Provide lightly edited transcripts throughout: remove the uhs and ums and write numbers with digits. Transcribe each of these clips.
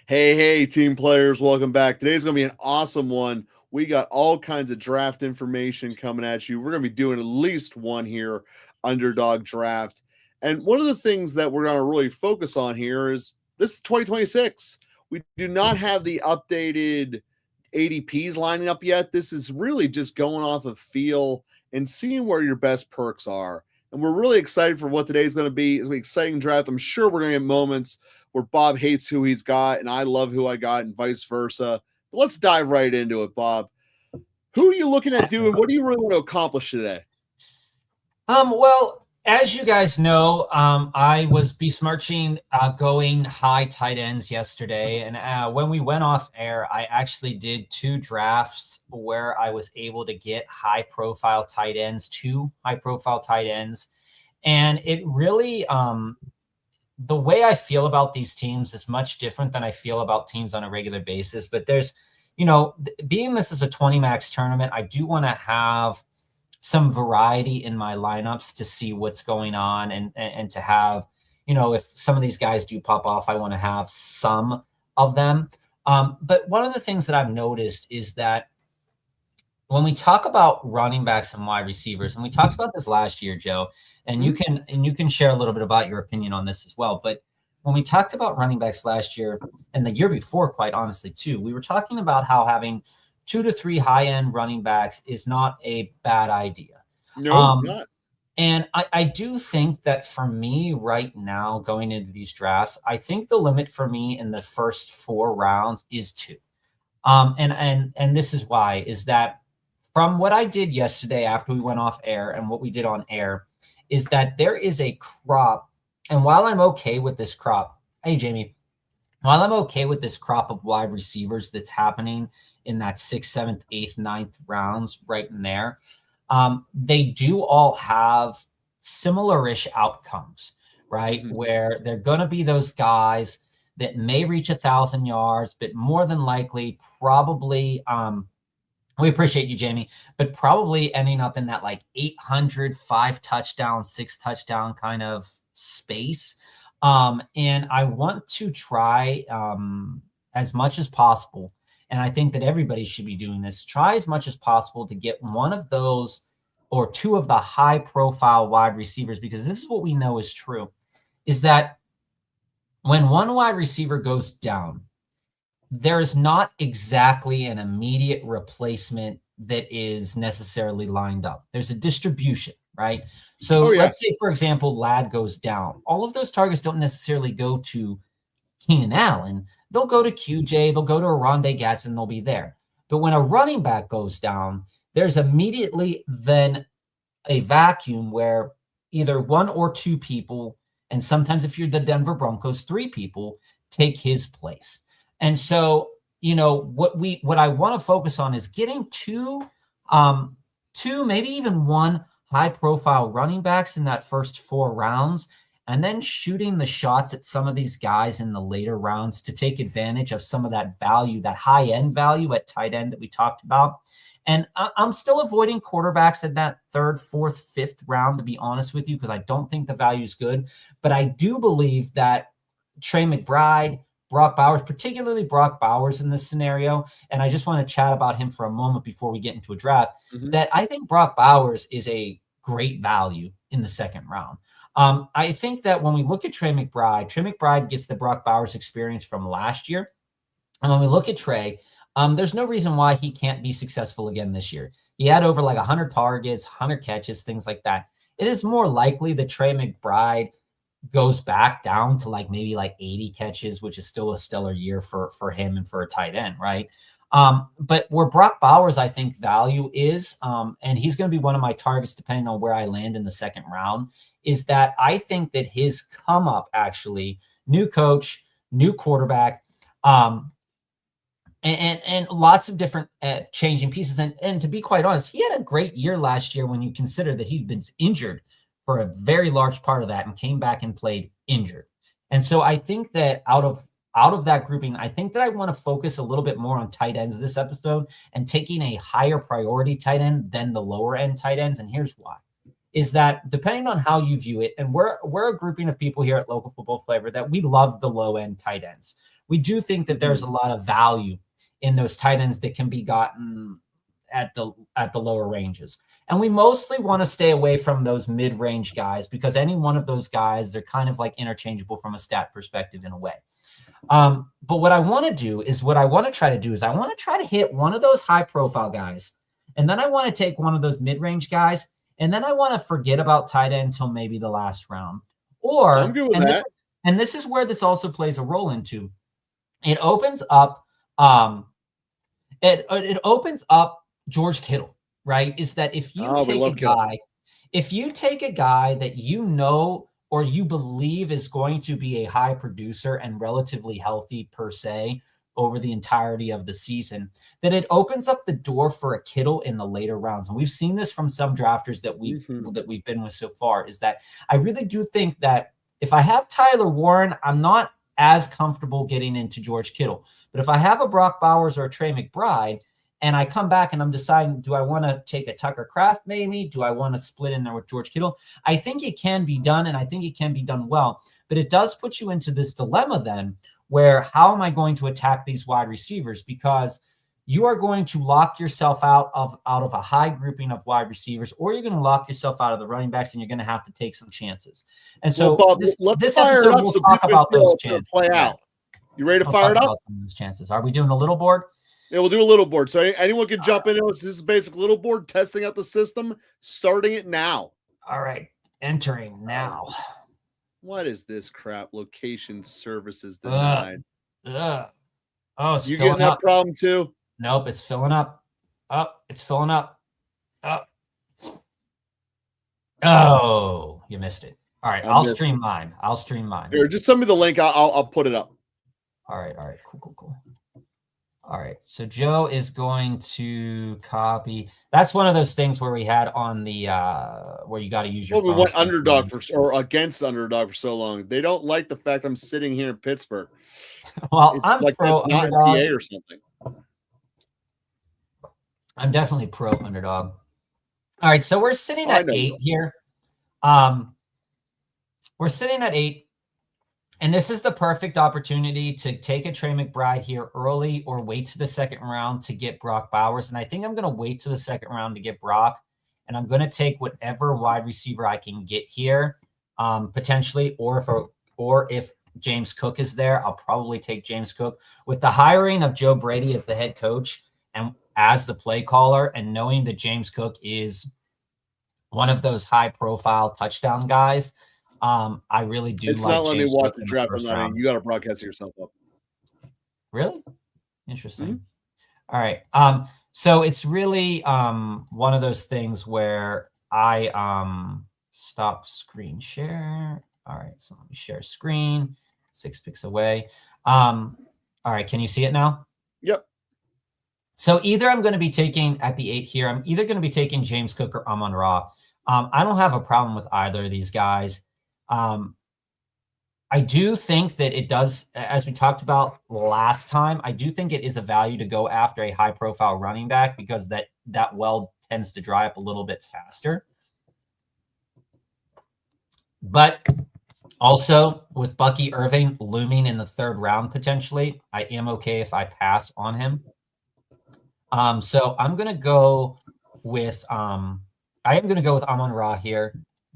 Hey, team players, welcome back. Today's going to be an awesome one. We got all kinds of draft information coming at you. We're going to be doing at least one here, Underdog draft. And one of the things that we're going to really focus on here is this is 2026. We do not have the updated ADPs lining up yet. This is really just going off of feel and seeing where your best perks are. And we're really excited for what today's going to be. It's an exciting draft. I'm sure we're going to get moments where Bob hates who he's got and I love who I got and vice versa. But let's dive right into it, Bob. Who are you looking at doing? What do you really want to accomplish today? Well, as you guys know, I was besmirching going high tight ends yesterday. And when we went off air, I actually did 2 drafts where I was able to get high profile tight ends, 2 high profile tight ends. And it really, the way I feel about these teams is much different than I feel about teams on a regular basis. But there's, being this is a 20 max tournament, I do want to have some variety in my lineups to see what's going on and to have, if some of these guys do pop off, I want to have some of them. But one of the things that I've noticed is that when we talk about running backs and wide receivers, and we talked about this last year, Joe, and you can share a little bit about your opinion on this as well. But when we talked about running backs last year and the year before, quite honestly, too, we were talking about how having 2 to 3 high-end running backs is not a bad idea. No, not. And I do think that for me right now, going into these drafts, I think the limit for me in the first 4 rounds is 2. And this is why, is that from what I did yesterday after we went off air and what we did on air, is that there is a crop. And while I'm okay with this crop, hey, Jamie, while I'm okay with this crop of wide receivers that's happening in that 6th, 7th, 8th, 9th rounds right in there, they do all have similar-ish outcomes, right? Mm-hmm. Where they're going to be those guys that may reach 1,000 yards, but more than likely probably we appreciate you, Jamie, but probably ending up in that like 800, 5 touchdown, 6 touchdown kind of space. And I want to try as much as possible, and I think that everybody should be doing this, try as much as possible to get one of those or 2 of the high-profile wide receivers, because this is what we know is true, is that when one wide receiver goes down, there is not exactly an immediate replacement that is necessarily lined up. There's a distribution, right? So let's say, for example, Ladd goes down. All of those targets don't necessarily go to Keenan Allen. They'll go to QJ, they'll go to Arondé Gadsden, they'll be there. But when a running back goes down, there's immediately then a vacuum where either 1 or 2 people, and sometimes if you're the Denver Broncos, 3 people, take his place. And so, what I want to focus on is getting 2, maybe even 1 high-profile running backs in that first 4 rounds, and then shooting the shots at some of these guys in the later rounds to take advantage of some of that value, that high-end value at tight end that we talked about. And I'm still avoiding quarterbacks in that 3rd, 4th, 5th round, to be honest with you, because I don't think the value is good. But I do believe that Trey McBride, Brock Bowers, particularly Brock Bowers in this scenario, and I just want to chat about him for a moment before we get into a draft, that I think Brock Bowers is a great value in the 2nd round. I think that when we look at Trey McBride gets the Brock Bowers experience from last year. And when we look at Trey, there's no reason why he can't be successful again this year. He had over like 100 targets, 100 catches, things like that. It is more likely that Trey McBride goes back down to like maybe like 80 catches, which is still a stellar year for him and for a tight end, right? But where Brock Bowers, I think, value is, and he's going to be one of my targets depending on where I land in the 2nd round, is that I think that his come up, actually, new coach, new quarterback, and lots of different changing pieces. And to be quite honest, he had a great year last year when you consider that he's been injured for a very large part of that and came back and played injured. And so I think that out of that grouping, I think that I want to focus a little bit more on tight ends this episode and taking a higher priority tight end than the lower end tight ends. And here's why. Is that depending on how you view it, and we're a grouping of people here at Local Football Flavor that we love the low end tight ends, we do think that there's a lot of value in those tight ends that can be gotten at the lower ranges. And we mostly want to stay away from those mid-range guys because any one of those guys, they're kind of like interchangeable from a stat perspective in a way. But what I want to do is I want to try to hit one of those high-profile guys, and then I want to take one of those mid-range guys, and then I want to forget about tight end until maybe the last round. Or I'm good with that. This is where this also plays a role into. It opens up it opens up George Kittle, right? Is that if you take a guy that you know or you believe is going to be a high producer and relatively healthy per se over the entirety of the season, that it opens up the door for a Kittle in the later rounds. And we've seen this from some drafters that we've been with so far, is that I really do think that if I have Tyler Warren, I'm not as comfortable getting into George Kittle. But if I have a Brock Bowers or a Trey McBride, and I come back and I'm deciding, do I want to take a Tucker Kraft maybe? Do I want to split in there with George Kittle? I think it can be done, and I think it can be done well. But it does put you into this dilemma then where how am I going to attack these wide receivers? Because you are going to lock yourself out of a high grouping of wide receivers, or you're going to lock yourself out of the running backs, and you're going to have to take some chances. And so Bob, this episode, we'll talk about those chances. Play out. You ready to fire it up? Some of those chances. Are we doing a little board? Yeah, we'll do a little board. So anyone can jump in. This is basically little board, testing out the system, starting it now. All right. Entering now. What is this crap? Location services denied. Oh, it's you getting that problem too? Nope, it's filling up. It's filling up. Oh, you missed it. All right, I'll stream mine. Here, just send me the link. I'll put it up. All right. Cool. All right, so Joe is going to copy. That's one of those things where we had on the where you got to use your phone. We went Underdog against Underdog for so long. They don't like the fact I'm sitting here in Pittsburgh. Well, I'm like pro Underdog. Not PA or something. I'm definitely pro Underdog. All right, so we're sitting at 8 here. We're sitting at 8. And this is the perfect opportunity to take a Trey McBride here early or wait to the second round to get Brock Bowers. And I think I'm going to wait to the second round to get Brock. And I'm going to take whatever wide receiver I can get here, potentially, or if James Cook is there, I'll probably take James Cook. With the hiring of Joe Brady as the head coach and as the play caller, and knowing that James Cook is one of those high-profile touchdown guys, I really do. It's not letting me watch the draft. You got to broadcast it yourself up. Really? Interesting. Mm-hmm. All right. So it's really one of those things where I stop screen share. All right. So let me share screen. 6 picks away. All right. Can you see it now? Yep. So either I'm going to be taking at the 8 here. I'm either going to be taking James Cook or Amon-Ra. I don't have a problem with either of these guys. I do think that it does, as we talked about last time, I do think it is a value to go after a high-profile running back because that well tends to dry up a little bit faster. But also, with Bucky Irving looming in the third round potentially, I am okay if I pass on him. So I'm going to go with Amon-Ra here,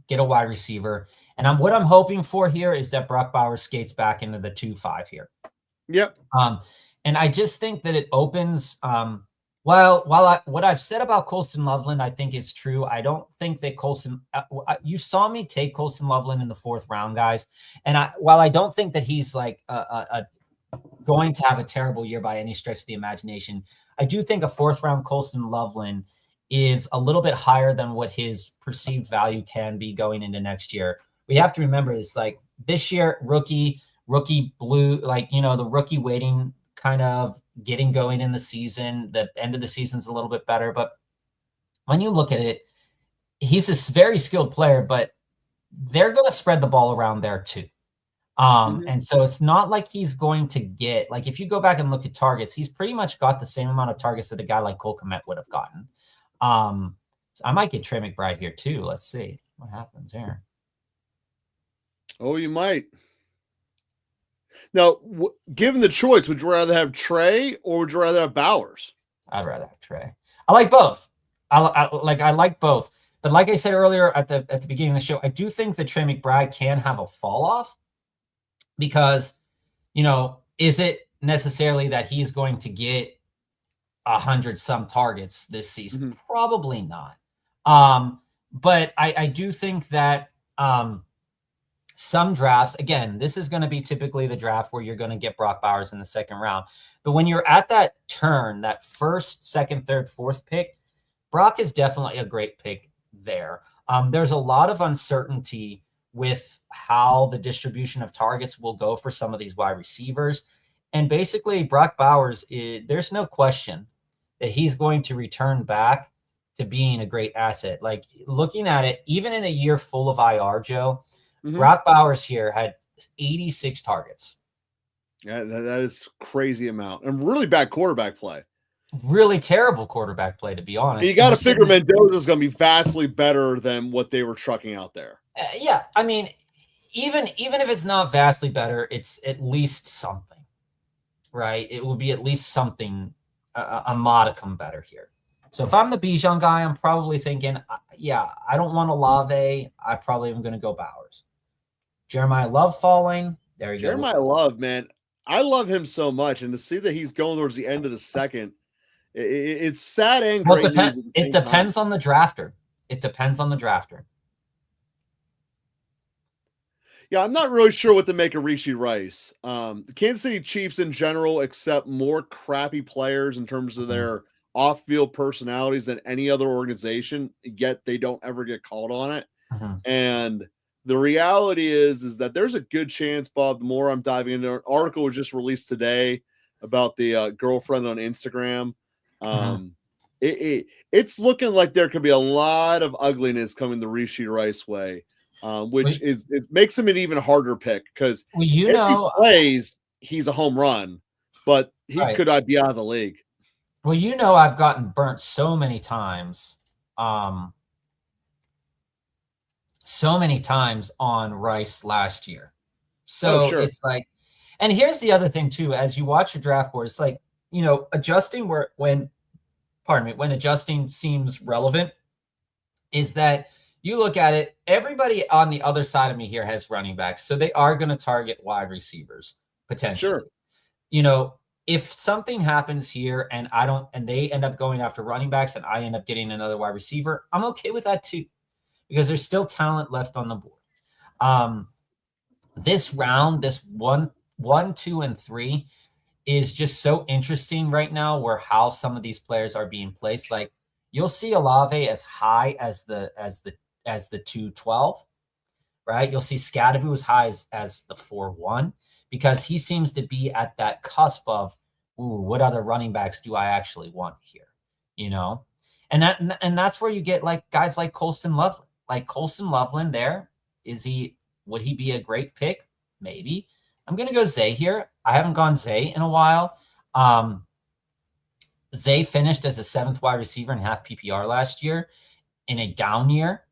get a wide receiver. And what I'm hoping for here is that Brock Bowers skates back into the 2-5 here. Yep. And I just think that it opens what I've said about Colston Loveland, I think is true. I don't think that Colston, you saw me take Colston Loveland in the 4th round, guys. And while I don't think that he's like going to have a terrible year by any stretch of the imagination, I do think a 4th round Colston Loveland is a little bit higher than what his perceived value can be going into next year. We have to remember it's like this year, rookie blue, like, the rookie waiting kind of getting going in the season. The end of the season's a little bit better. But when you look at it, he's a very skilled player, but they're going to spread the ball around there too. And so it's not like he's going to get, like, if you go back and look at targets, he's pretty much got the same amount of targets that a guy like Cole Kmet would have gotten. So I might get Trey McBride here too. Let's see what happens here. Oh, you might. Now, given the choice, would you rather have Trey or would you rather have Bowers? I'd rather have Trey. I like both. I like both. But like I said earlier at the beginning of the show, I do think that Trey McBride can have a fall off because, is it necessarily that he's going to get 100 some targets this season? Mm-hmm. Probably not. But I do think that some drafts, again, this is going to be typically the draft where you're going to get Brock Bowers in the second round. But when you're at that turn, that first, second, third, fourth pick, Brock is definitely a great pick there. There's a lot of uncertainty with how the distribution of targets will go for some of these wide receivers. And basically, Brock Bowers, there's no question that he's going to return back to being a great asset. Like looking at it, even in a year full of IR, Joe, Brock Bowers here had 86 targets. Yeah, that is crazy amount. And really bad quarterback play. Really terrible quarterback play, to be honest. You got to figure Mendoza is going to be vastly better than what they were trucking out there. Yeah, I mean, even if it's not vastly better, it's at least something, right? It will be at least something, a modicum better here. So if I'm the Bijan guy, I'm probably thinking, yeah, I don't want Olave. I probably am going to go Bowers. Jeremiah Love falling. There you go. Jeremiah Love, man. I love him so much. And to see that he's going towards the end of the second, it's sad and great. It depends on the drafter. It depends on the drafter. Yeah, I'm not really sure what to make of Rashee Rice. The Kansas City Chiefs in general accept more crappy players in terms of their off-field personalities than any other organization, yet they don't ever get called on it. And the reality is that there's a good chance, Bob, the more I'm diving into, an article was just released today about the girlfriend on Instagram. It's looking like there could be a lot of ugliness coming the Rashee Rice way, which it makes him an even harder pick because if he plays, he's a home run, but he could be out of the league. Well, I've gotten burnt so many times. So many times on Rice last year. So it's like, and here's the other thing too, as you watch your draft board, it's like, adjusting when adjusting seems relevant is that you look at it, everybody on the other side of me here has running backs. So they are going to target wide receivers potentially. If something happens here and they end up going after running backs and I end up getting another wide receiver, I'm okay with that too, because there's still talent left on the board. This round, this 1, 2, and 3 is just so interesting right now where how some of these players are being placed. Like you'll see Olave as high as the 212, right? You'll see Scadaboo as high as the 4-1 because he seems to be at that cusp of, what other running backs do I actually want here? And that's where you get like guys like Colston Loveland. Like Colston Loveland there, would he be a great pick? Maybe. I'm going to go Zay here. I haven't gone Zay in a while. Zay finished as a 7th wide receiver in half PPR last year in a down year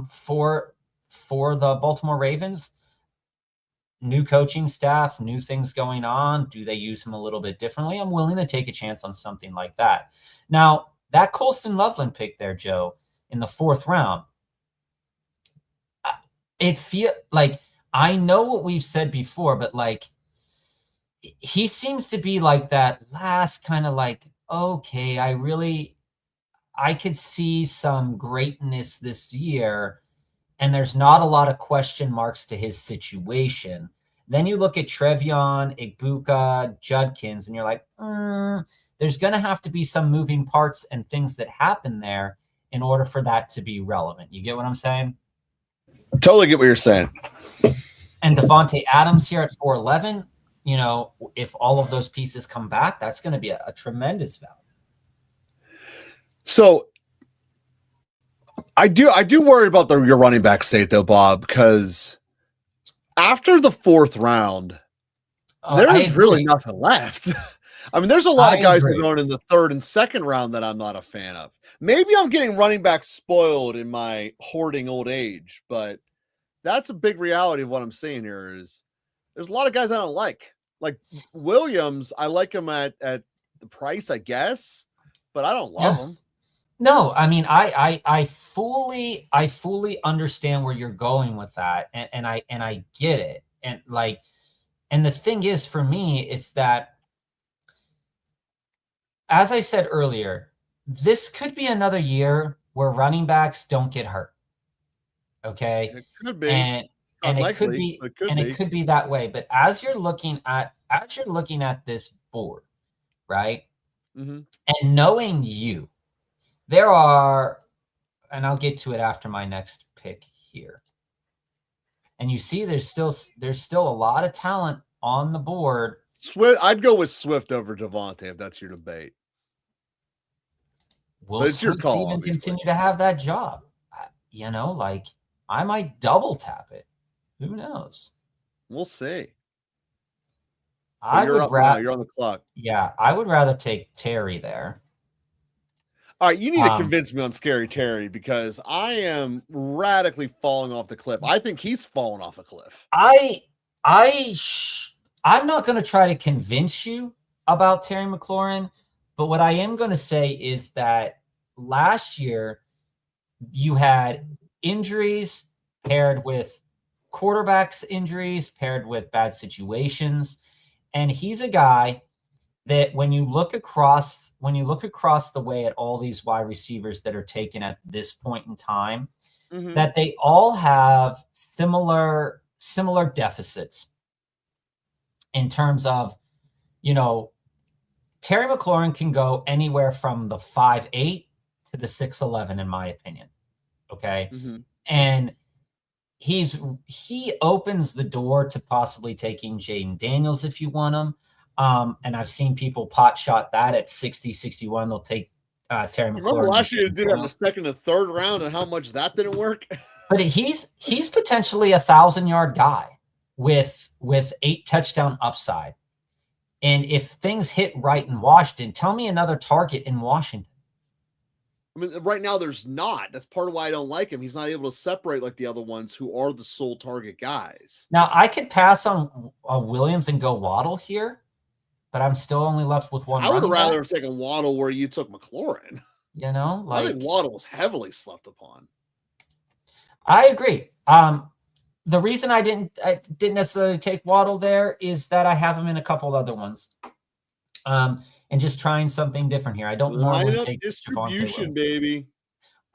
for the Baltimore Ravens. New coaching staff, new things going on. Do they use him a little bit differently? I'm willing to take a chance on something like that. Now, that Colston Loveland pick there, Joe, in the 4th round, it feels like, I know what we've said before, but like he seems to be like that last kind of like, okay, I could see some greatness this year, and there's not a lot of question marks to his situation. Then you look at Trevion, Igbuka, Judkins, and you're like, there's going to have to be some moving parts and things that happen there in order for that to be relevant. You get what I'm saying? Totally get what you're saying. And Devontae Adams here at 4'11", if all of those pieces come back, that's going to be a tremendous value. So I do worry about your running back state though, Bob, because after the 4th round, there's really nothing left. I mean, there's a lot of guys that are going in the 3rd and 2nd round that I'm not a fan of. Maybe I'm getting running back spoiled in my hoarding old age, but that's a big reality of what I'm seeing here is There's a lot of guys I don't like. Like Williams, I like him at the price, I guess, but I don't love him. No, I mean, I fully understand where you're going with that, and I get it, and like, and the thing is, for me, it's that, as I said earlier, this could be another year where running backs don't get hurt. Okay, It could be. and it could Unlikely, be, but it could and it be. could be that way. But as you're looking at this board, right, Mm-hmm. and knowing you, there are, and I'll get to it after my next pick here. And you see, there's still a lot of talent on the board. Swift, I'd go with Swift over Devontae if that's your debate. Will Swift even continue to have that job? You know, like, I might double tap it. Who knows? We'll see. I you're would up rather. now. You're on the clock. Yeah, I would rather take Terry there. All right, you need to convince me on Scary Terry because I am radically falling off the cliff. I think he's fallen off a cliff. I'm not going to try to convince you about Terry McLaurin, but what I am going to say is that last year you had injuries paired with quarterbacks injuries paired with bad situations, and he's a guy that when you look across the way at all these wide receivers that are taken at this point in time, that they all have similar deficits in terms of, you know, Terry McLaurin can go anywhere from the 5'8" to the 6'11", in my opinion. Okay. And he opens the door to possibly taking Jaden Daniels if you want him. And I've seen people pot shot that at 60, 61. They'll take Terry McLaurin. Remember last year you did have the second and third round and how much that didn't work? But he's potentially a 1,000-yard guy with 8 touchdown upside. And if things hit right in Washington, tell me another target in Washington. I mean, right now there's not. That's part of why I don't like him. He's not able to separate like the other ones who are the sole target guys. Now, I could pass on Williams and go Waddle here, but I'm still only left with one. I would rather have taken Waddle where you took McLaurin. You know, like, I think Waddle was heavily slept upon. I agree. The reason I didn't necessarily take Waddle there is that I have him in a couple other ones. And just trying something different here. I don't normally take distribution, baby.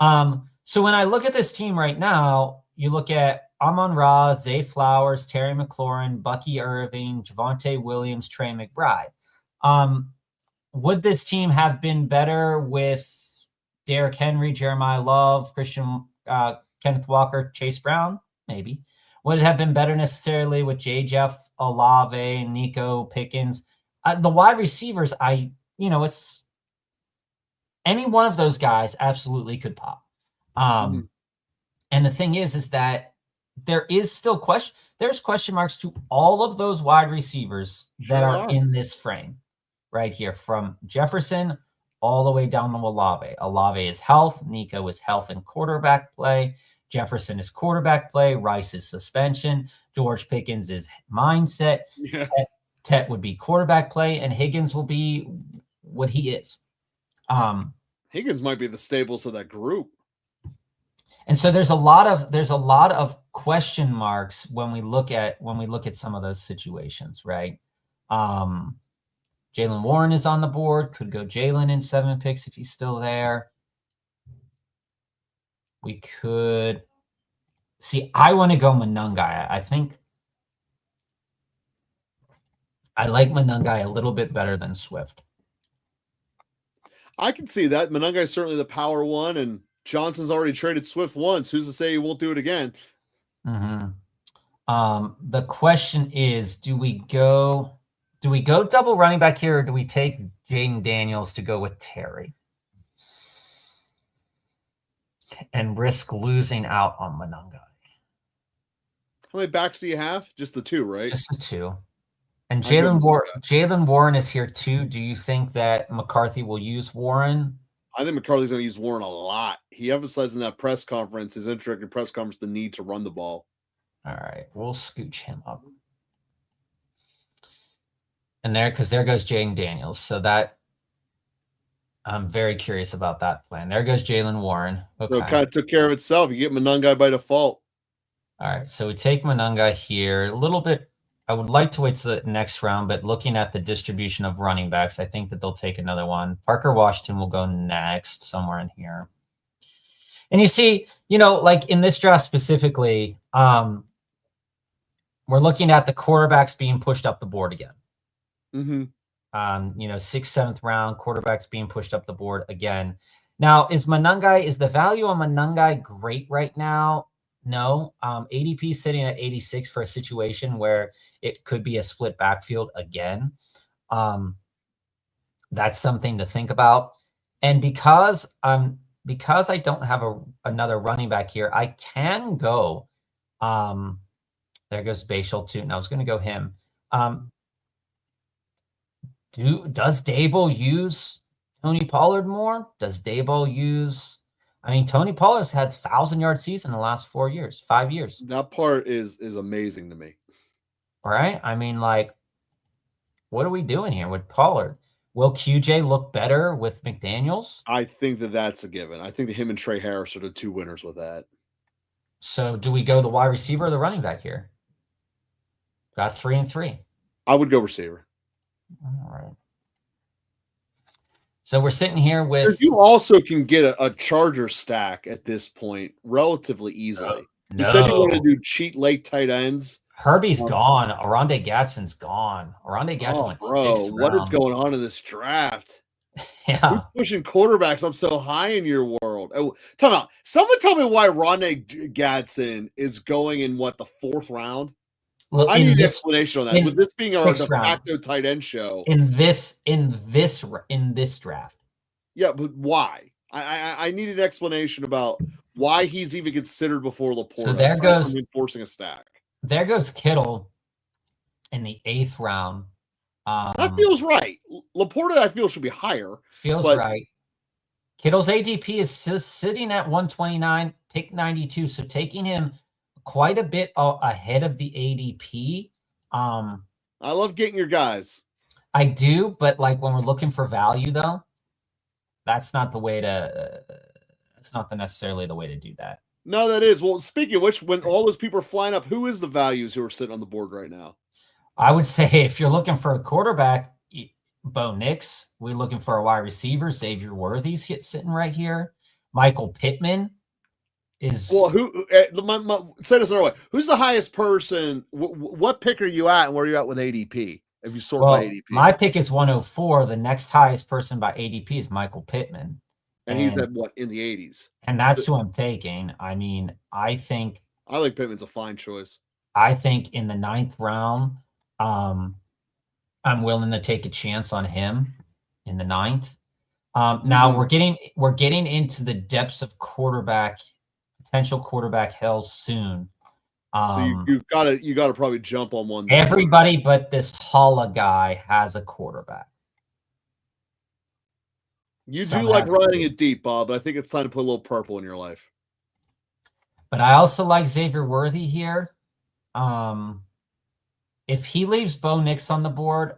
So when I look at this team right now, you look at Amon-Ra, Zay Flowers, Terry McLaurin, Bucky Irving, Javonte Williams, Trey McBride. Would this team have been better with Derrick Henry, Jeremiah Love, Kenneth Walker, Chase Brown? Maybe. Would it have been better necessarily with J. Jeff, Olave, Nico Pickens? The wide receivers, it's any one of those guys absolutely could pop. And the thing is that there is still there's question marks to all of those wide receivers that are in this frame right here, from Jefferson all the way down to Olave. Olave is health. Nico is health and quarterback play. Jefferson is quarterback play. Rice is suspension. George Pickens is mindset. Yeah. Tet would be quarterback play, and Higgins will be what he is. Higgins might be the staples of that group. And so there's a lot of question marks when we look at some of those situations, right? Jaylen Warren is on the board. Could go Jaylen in 7 picks if he's still there. We could see. I want to go Monangai. I think I like Monangai a little bit better than Swift. I can see that. Monangai is certainly the power one, and Johnson's already traded Swift once. Who's to say he won't do it again? The question is, do we go double running back here, or do we take Jaden Daniels to go with Terry and risk losing out on Monangai? How many backs do you have? Just the 2, right? Just the 2. And Jaylen Warren is here too. Do you think that McCarthy will use Warren? I think McCarthy's going to use Warren a lot. He emphasized in that press conference, his introductory press conference, the need to run the ball. All right, we'll scooch him up. And there goes Jaden Daniels. So that I'm very curious about that plan. There goes Jalen Warren. Okay. So it kind of took care of itself. You get Monungai by default. All right. So we take Monungai here. A little bit. I would like to wait to the next round, but looking at the distribution of running backs, I think that they'll take another one. Parker Washington will go next, somewhere in here. And you see, like in this draft specifically, we're looking at the quarterbacks being pushed up the board again. Mm-hmm. 6th, 7th round, quarterbacks being pushed up the board again. Now, is the value on Monungai great right now? No. ADP sitting at 86 for a situation where it could be a split backfield again. That's something to think about. And because I don't have another running back here, I can go. There goes Bashal too. And I was going to go him. Does Dable use Tony Pollard more? Does Dable use? I mean, Tony Pollard's had 1,000-yard season in the last 5 years. That part is amazing to me. Right? I mean, like, what are we doing here with Pollard? Will QJ look better with McDaniels? I think that's a given. I think that him and Trey Harris are the two winners with that. So do we go the wide receiver or the running back here? Got 3 and 3. I would go receiver. All right. So we're sitting here with. You also can get a Charger stack at this point relatively easily. No. You said you want to do cheat late tight ends. Herbie's gone. Aronde Gadsden's gone. Aronde Gadsden went 6th round. What is going on in this draft? Yeah. Who's pushing quarterbacks up so high in your world? Oh, someone tell me why Aronde Gadsden is going in the 4th round? Well, I need an explanation on that. With this being our de facto tight end show. In this draft. Yeah, but why? I need an explanation about why he's even considered before Laporta. So there goes enforcing a stack. There goes Kittle in the 8th round. That feels right. Laporta, I feel, should be higher. Feels right. Kittle's ADP is sitting at 129, pick 92, so taking him quite a bit ahead of the ADP. I love getting your guys. I do, but like when we're looking for value, though, that's not the way to. It's not necessarily the way to do that. No, that is. Well, speaking of which, when all those people are flying up, who is the values who are sitting on the board right now? I would say if you're looking for a quarterback, Bo Nix. We're looking for a wide receiver. Xavier Worthy's sitting right here. Michael Pittman is. Well, say this another way. Who's the highest person? What pick are you at, and where are you at with ADP? If you sort by ADP, my pick is 104. The next highest person by ADP is Michael Pittman. And he's at in the 80s. And that's who I'm taking. I mean, I think Pittman's a fine choice. I think in the 9th round, I'm willing to take a chance on him in the 9th. Now we're getting into the depths of potential quarterback hell soon. So you gotta probably jump on one. Everybody but this Holla guy has a quarterback. You do like riding it deep, Bob, but I think it's time to put a little purple in your life. But I also like Xavier Worthy here. If he leaves Bo Nix on the board,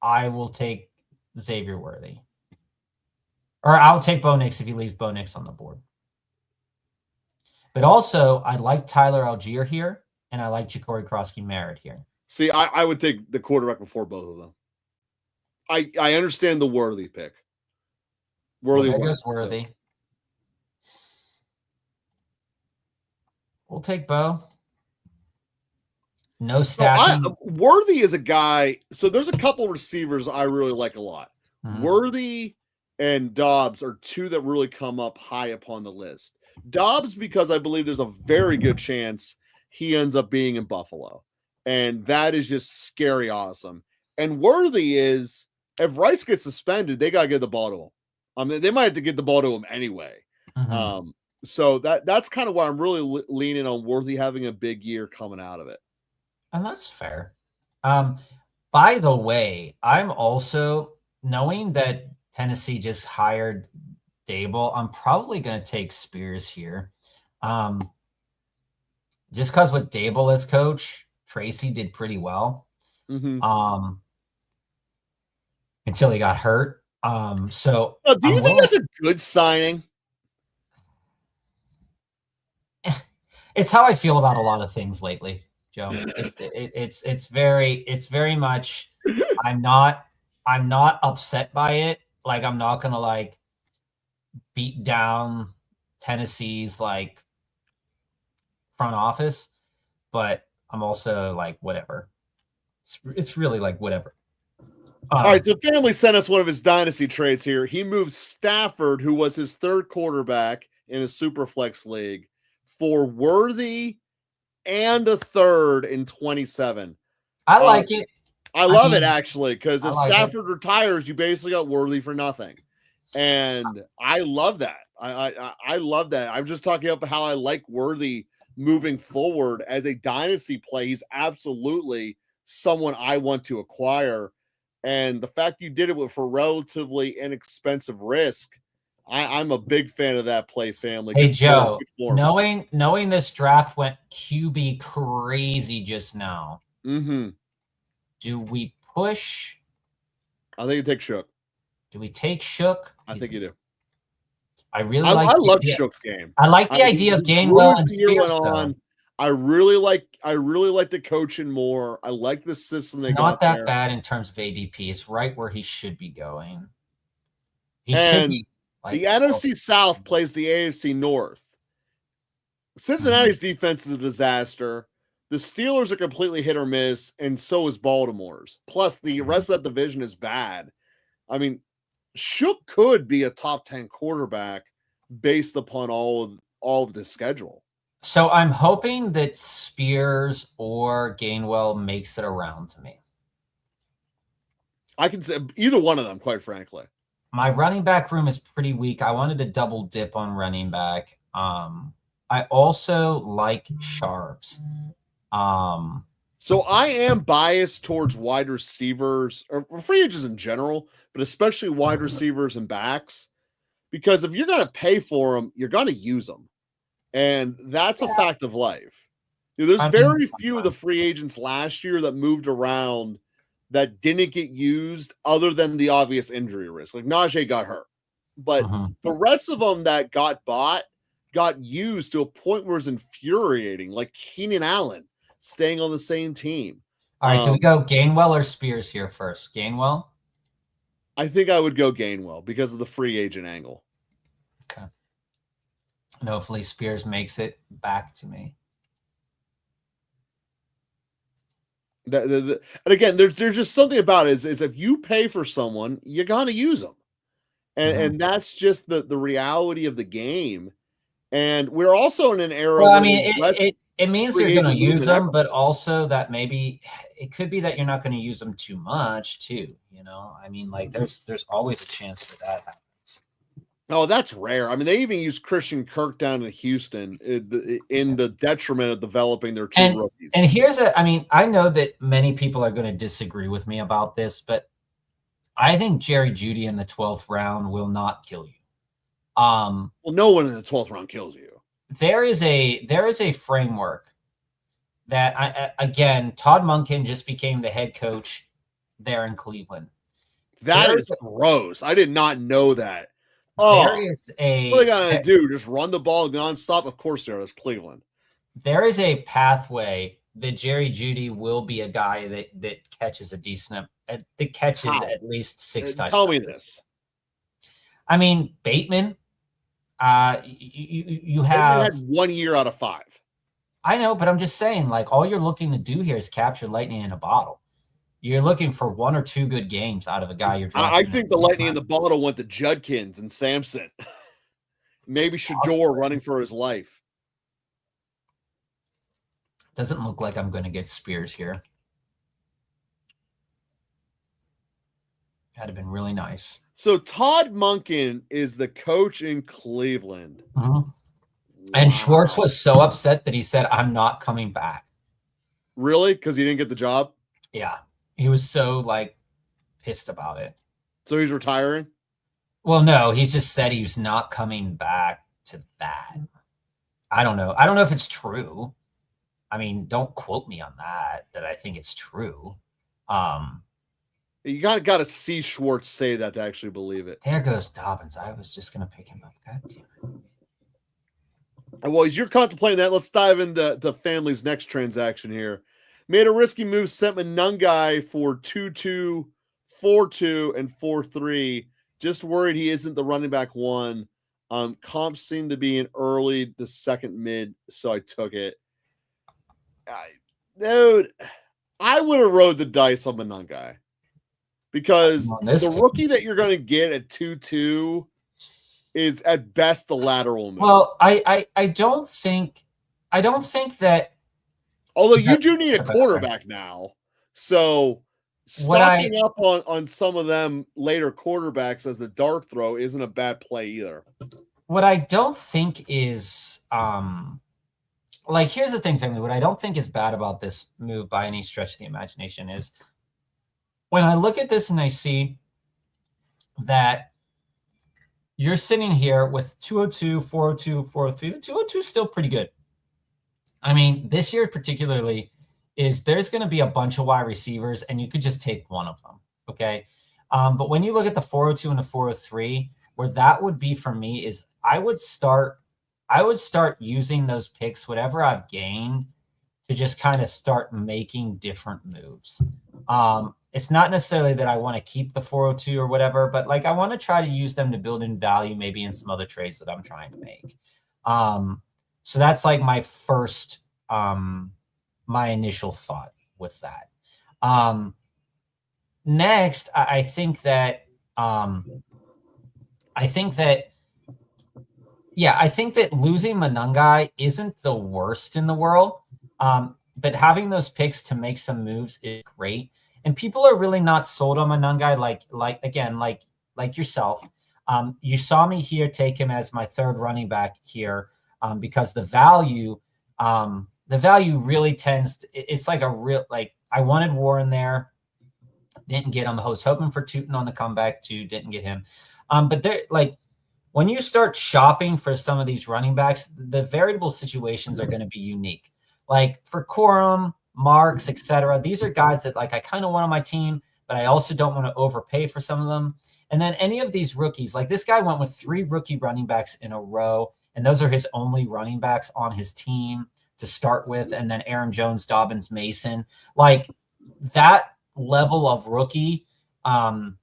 I will take Xavier Worthy. Or I'll take Bo Nix if he leaves Bo Nix on the board. But also, I like Tyler Algier here, and I like Ja'Cory Krosky-Merritt here. See, I would take the quarterback before both of them. I understand the Worthy pick. There goes Worthy. We'll take Bo. No stacking. Worthy is a guy. So there's a couple receivers I really like a lot. Mm-hmm. Worthy and Dobbs are two that really come up high upon the list. Dobbs, because I believe there's a very good chance he ends up being in Buffalo. And that is just scary awesome. And Worthy is, if Rice gets suspended, they got to get the ball to him. They might have to get the ball to him anyway. Mm-hmm. So that's kind of why I'm really leaning on Worthy having a big year coming out of it. And that's fair. By the way, I'm also, knowing that Tennessee just hired Dable, I'm probably going to take Spears here. Just because with Dable as coach, Tracy did pretty well. Mm-hmm. until he got hurt. So do you think that's a good signing? It's how I feel about a lot of things lately, Joe. It's very much. I'm not upset by it. Like I'm not gonna like beat down Tennessee's like front office, but I'm also like whatever. It's really like whatever. All right, the family sent us one of his dynasty trades here. He moved Stafford, who was his third quarterback in a Superflex league, for Worthy and a third in 27. I like it. I love it actually, because if like Stafford retires, you basically got Worthy for nothing, and I love that. I love that. I'm just talking about how I like Worthy moving forward as a dynasty play. He's absolutely someone I want to acquire. And the fact you did it for relatively inexpensive risk, I'm a big fan of that play, family. Hey, Joe, knowing this draft went QB crazy just now, do we push? I think you take Shook. Do we take Shook? I think you do. I really I love Shook's game. I like the idea of Gainwell and Spears. I really like the coaching more. I like the system they got. Not that bad in terms of ADP. It's right where he should be going. Should be. The NFC South plays the AFC North. Cincinnati's defense is a disaster. The Steelers are completely hit or miss, and so is Baltimore's. Plus, the rest of that division is bad. I mean, Shook could be a top 10 quarterback based upon all of the schedule. So I'm hoping that Spears or Gainwell makes it around to me. I can say either one of them, quite frankly. My running back room is pretty weak. I wanted to double dip on running back. I also like Sharps. So I am biased towards wide receivers or free agents in general, but especially wide receivers and backs, because if you're going to pay for them, you're going to use them. And that's a fact of life. There's very few of the free agents last year that moved around that didn't get used other than the obvious injury risk. Like Najee got hurt. But the rest of them that got bought got used to a point where it's infuriating, like Keenan Allen staying on the same team. All right, do we go Gainwell or Spears here first? Gainwell? I think I would go Gainwell because of the free agent angle. Okay. And hopefully Spears makes it back to me. And again, there's just something about it is if you pay for someone, you got to use them. And that's just the reality of the game. And we're also in an era. Well, I mean, it means you're going to use them, but also that maybe it could be that you're not going to use them too much too. You know, I mean, like there's always a chance for that happens. Oh, that's rare. I mean, they even use Christian Kirk down in Houston in the detriment of developing their two rookies. And here's I know that many people are going to disagree with me about this, but I think Jerry Jeudy in the 12th round will not kill you. Well, no one in the 12th round kills you. There is a framework that again, Todd Monken just became the head coach there in Cleveland. That is gross. I did not know that. Oh, what are they gonna do? Just run the ball nonstop? Of course, that's Cleveland. There is a pathway that Jerry Jeudy will be a guy that catches a decent that catches at least 6 touchdowns. Tell me this. I mean, Bateman. You have had 1 year out of 5. I know, but I'm just saying, like, all you're looking to do here is capture lightning in a bottle. You're looking for 1 or 2 good games out of a guy you're drafting. I think the lightning in the bottle went to Judkins and Sampson. Maybe Shador running for his life. Doesn't look like I'm going to get Spears here. That'd have been really nice. So Todd Monken is the coach in Cleveland. And Schwartz was so upset that he said, I'm not coming back. Really? Because he didn't get the job? Yeah. He was so, like, pissed about it. So he's retiring? Well, no. He just said he's not coming back to that. I don't know. I don't know if it's true. I mean, don't quote me on that I think it's true. You got to see Schwartz say that to actually believe it. There goes Dobbins. I was just going to pick him up. God damn it. Well, as you're contemplating that, let's dive into family's next transaction here. Made a risky move, sent Manungai for 2-2, 4-2, and 4-3. Just worried he isn't the running back one. Comps seem to be in early the second mid, so I took it. Dude, I would have rode the dice on Manungai because the rookie that you're going to get at 2-2 is at best the lateral move. Well, I don't think that. Although you do need a quarterback now, so stocking up on some of them later quarterbacks as the dart throw isn't a bad play either. What I don't think is like, here's the thing, family. What I don't think is bad about this move by any stretch of the imagination is when I look at this and I see that you're sitting here with 202, 402, 403. The 202 is still pretty good. I mean, this year particularly there's going to be a bunch of wide receivers, and you could just take one of them, okay? But when you look at the 402 and the 403, where that would be for me is I would start using those picks, whatever I've gained, to just kind of start making different moves. It's not necessarily that I want to keep the 402 or whatever, but like I want to try to use them to build in value, maybe in some other trades that I'm trying to make. So that's like my first, my initial thought with that. Next, I think that losing Manungai isn't the worst in the world. But having those picks to make some moves is great. And people are really not sold on Manungai like yourself. You saw me here take him as my third running back here because the value really tends to, it's like a real, like I wanted Warren there, didn't get him. I was hoping for Tootin on the comeback too, didn't get him. But they're like, when you start shopping for some of these running backs, the variable situations are going to be unique. Like for Corum, Marks, etc. These are guys that like I kind of want on my team, but I also don't want to overpay for some of them. And then any of these rookies, like this guy went with 3 rookie running backs in a row, and those are his only running backs on his team to start with. And then Aaron Jones, Dobbins, Mason, like that level of rookie on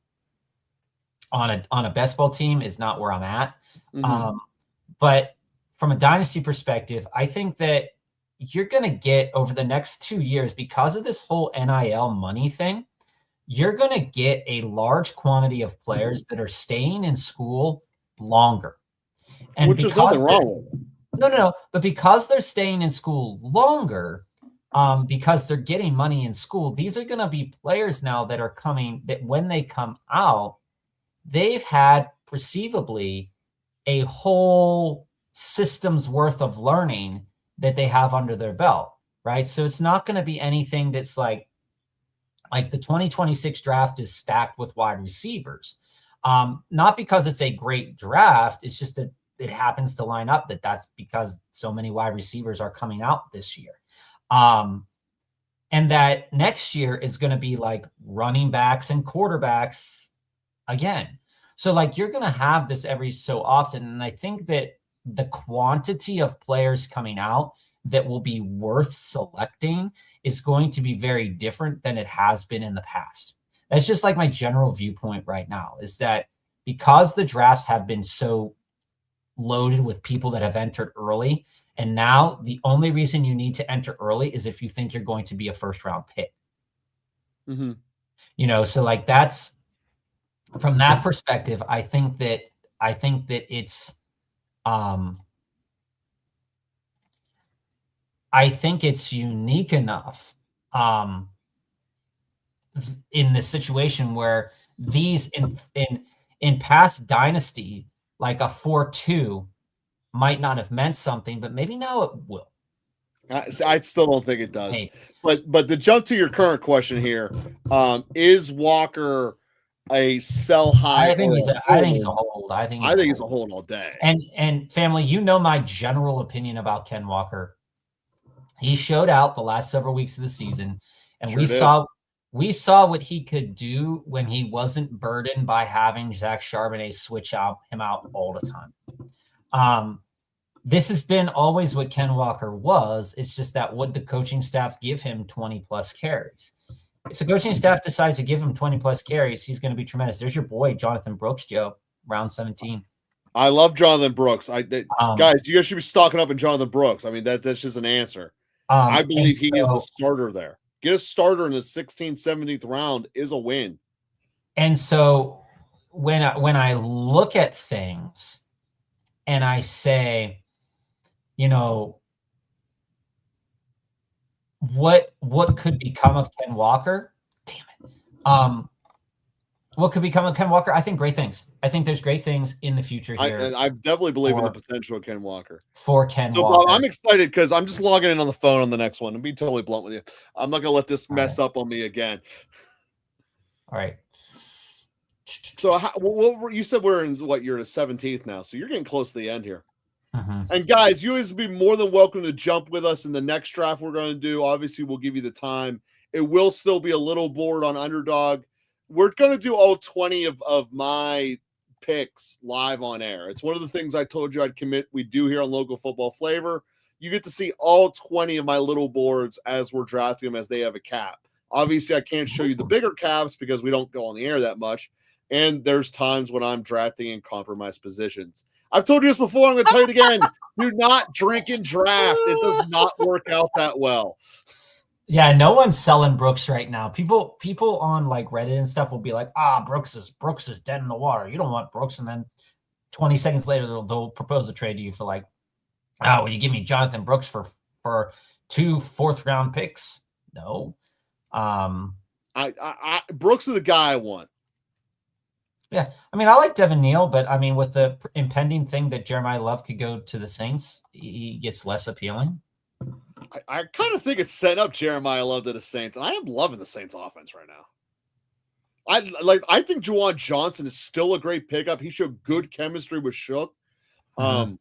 a best ball team is not where I'm at. Mm-hmm. But from a dynasty perspective, I think that you're going to get over the next 2 years, because of this whole NIL money thing, you're going to get a large quantity of players that are staying in school longer. And which is nothing wrong with it. No. But because they're staying in school longer, because they're getting money in school, these are going to be players now that are coming, that when they come out, they've had perceivably a whole system's worth of learning that they have under their belt, right? So it's not going to be anything that's like the 2026 draft is stacked with wide receivers. Not because it's a great draft, it's just that it happens to line up that's because so many wide receivers are coming out this year. And that next year is going to be like running backs and quarterbacks again. So like you're going to have this every so often. And I think that the quantity of players coming out that will be worth selecting is going to be very different than it has been in the past. That's just like my general viewpoint right now, is that because the drafts have been so loaded with people that have entered early, and now the only reason you need to enter early is if you think you're going to be a first round pick. Mm-hmm. You know, so like that's, from that perspective, I think that it's I think it's unique enough in this situation where these in past dynasty, like a 4-2 might not have meant something, but maybe now it will. I still don't think it does. Hey. But to jump to your current question here, is Walker a sell high? I think he's a hold. I think he's a hold all day. And family, you know my general opinion about Ken Walker. He showed out the last several weeks of the season, and we saw we saw what he could do when he wasn't burdened by having Zach Charbonnet switch him out all the time. This has been always what Ken Walker was. It's just that would the coaching staff give him 20 plus carries? If the coaching staff decides to give him 20 plus carries, he's going to be tremendous. There's your boy, Jonathan Brooks, Joe, round 17. I love Jonathan Brooks. Guys, you guys should be stocking up in Jonathan Brooks. I mean, that's just an answer. I believe he is the starter there. Get a starter in the 16th, 17th round is a win. And so when I look at things and I say, you know, what could become of Ken Walker? Damn it. What could become of Ken Walker? I think great things. I think there's great things in the future here. I definitely believe in the potential of Ken Walker. For Ken Walker. Bob, I'm excited because I'm just logging in on the phone on the next one. And be totally blunt with you. I'm not going to let this mess up on me again. All right. So you said we're in you're the 17th now. So you're getting close to the end here. Mm-hmm. And guys, you guys be more than welcome to jump with us in the next draft we're going to do. Obviously, we'll give you the time. It will still be a little board on Underdog. We're going to do all 20 of my picks live on air. It's one of the things I told you I'd commit we do here on Local Football Flavor. You get to see all 20 of my little boards as we're drafting them as they have a cap. Obviously, I can't show you the bigger caps because we don't go on the air that much. And there's times when I'm drafting in compromised positions. I've told you this before. I'm going to tell you it again. Do not drink and draft. It does not work out that well. Yeah, no one's selling Brooks right now. People on like Reddit and stuff will be like, Brooks is dead in the water. You don't want Brooks. And then 20 seconds later, they'll propose a trade to you for like, will you give me Jonathan Brooks for 2 4th-round picks? No. Brooks is the guy I want. Yeah, I mean, I like Devin Neal, but I mean, with the impending thing that Jeremiah Love could go to the Saints, he gets less appealing. I kind of think it's setting up Jeremiah Love to the Saints, and I am loving the Saints offense right now. I think Juwan Johnson is still a great pickup. He showed good chemistry with Shook. You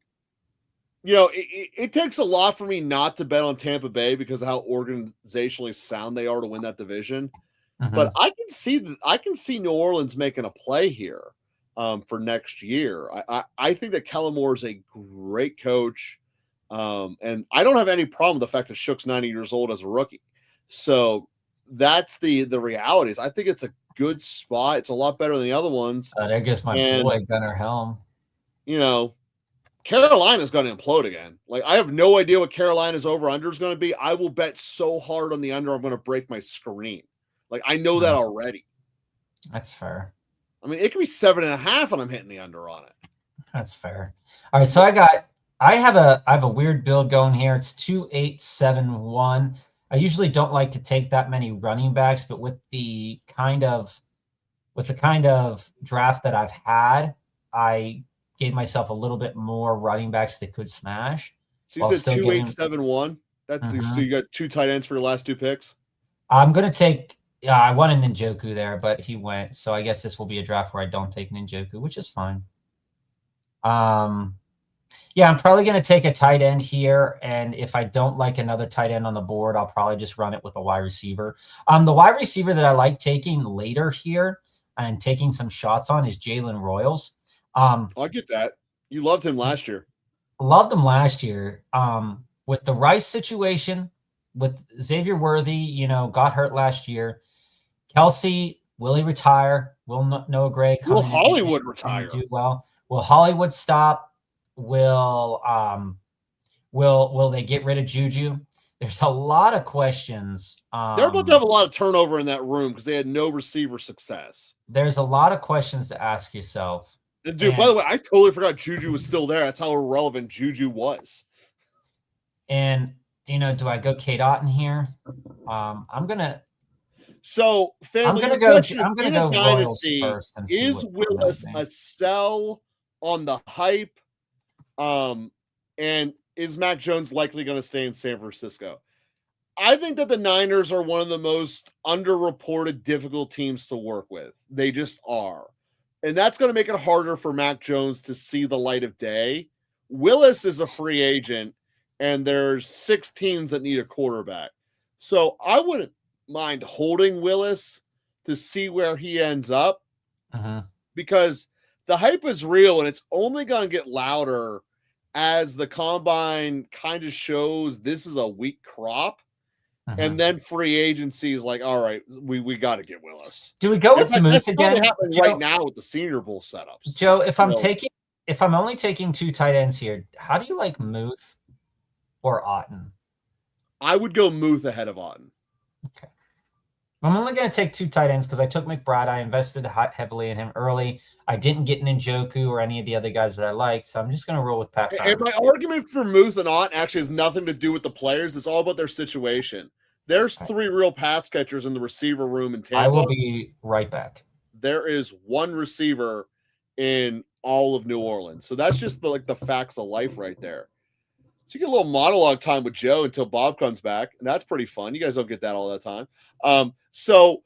know, it takes a lot for me not to bet on Tampa Bay because of how organizationally sound they are to win that division. But I can see New Orleans making a play here for next year. I think that Kellen Moore is a great coach. And I don't have any problem with the fact that Shook's 90 years old as a rookie. So that's the reality is I think it's a good spot. It's a lot better than the other ones. There goes my boy Gunnar Helm. You know, Carolina's going to implode again. Like, I have no idea what Carolina's over-under is going to be. I will bet so hard on the under, I'm going to break my screen. Like, I know that already. That's fair. I mean, it could be 7.5 and I'm hitting the under on it. That's fair. All right, so I have a weird build going here. It's 2-8-7-1. I usually don't like to take that many running backs, but with the kind of draft that I've had, I gave myself a little bit more running backs that could smash. So you said 2-8-7-1. So you got 2 tight ends for your last 2 picks? I'm going to take I wanted Njoku there, but he went. So I guess this will be a draft where I don't take Njoku, which is fine. Yeah, I'm probably going to take a tight end here. And if I don't like another tight end on the board, I'll probably just run it with a wide receiver. The wide receiver that I like taking later here and taking some shots on is Jalen Royals. I get that. You loved him last year. Loved him last year. With the Rice situation, with Xavier Worthy, got hurt last year. Kelsey, will he retire? Will Noah Gray come Will Hollywood retire? Do well? Will Hollywood stop? Will they get rid of Juju? There's a lot of questions. They're about to have a lot of turnover in that room because they had no receiver success. There's a lot of questions to ask yourself. And dude, by the way, I totally forgot Juju was still there. That's how irrelevant Juju was. And do I go K-Dot in here? I'm gonna. So, family, I'm gonna go Royals first. And is Willis a sell on the hype? And is Mac Jones likely going to stay in San Francisco? I think that the Niners are one of the most underreported, difficult teams to work with. They just are. And that's going to make it harder for Mac Jones to see the light of day. Willis is a free agent, and there's 6 teams that need a quarterback. So I wouldn't mind holding Willis to see where he ends up because the hype is real and it's only going to get louder as the combine kind of shows this is a weak crop. And then free agency is like, all right, we got to get Willis. Do we go with Muth again? That's happening right now with the Senior Bowl setups. Joe, if I'm only taking 2 tight ends here, how do you like Muth or Otten? I would go Muth ahead of Otten. Okay. I'm only going to take 2 tight ends because I took McBride. I invested heavily in him early. I didn't get Njoku or any of the other guys that I liked, so I'm just going to roll with Pat Fowler. And my argument for Muth and Otten actually has nothing to do with the players. It's all about their situation. There's 3 real pass catchers in the receiver room in Tampa. I will be right back. There is 1 receiver in all of New Orleans. So that's just the facts of life right there. So you get a little monologue time with Joe until Bob comes back, and that's pretty fun. You guys don't get that all the time. So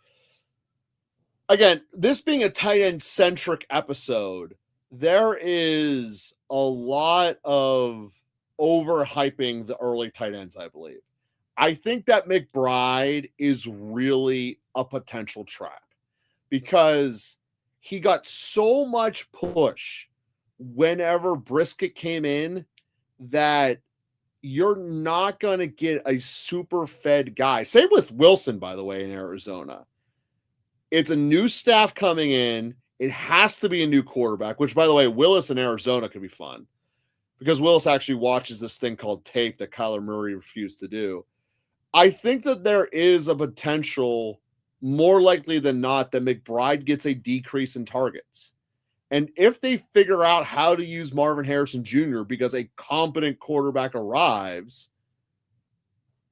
again, this being a tight end centric episode, there is a lot of overhyping the early tight ends, I believe. I think that McBride is really a potential trap because he got so much push whenever Brisket came in that you're not going to get a super fed guy. Same with Wilson, by the way, in Arizona. It's a new staff coming in. It has to be a new quarterback, which, by the way, Willis in Arizona could be fun because Willis actually watches this thing called tape that Kyler Murray refused to do. I think that there is a potential, more likely than not, that McBride gets a decrease in targets. And if they figure out how to use Marvin Harrison Jr. because a competent quarterback arrives,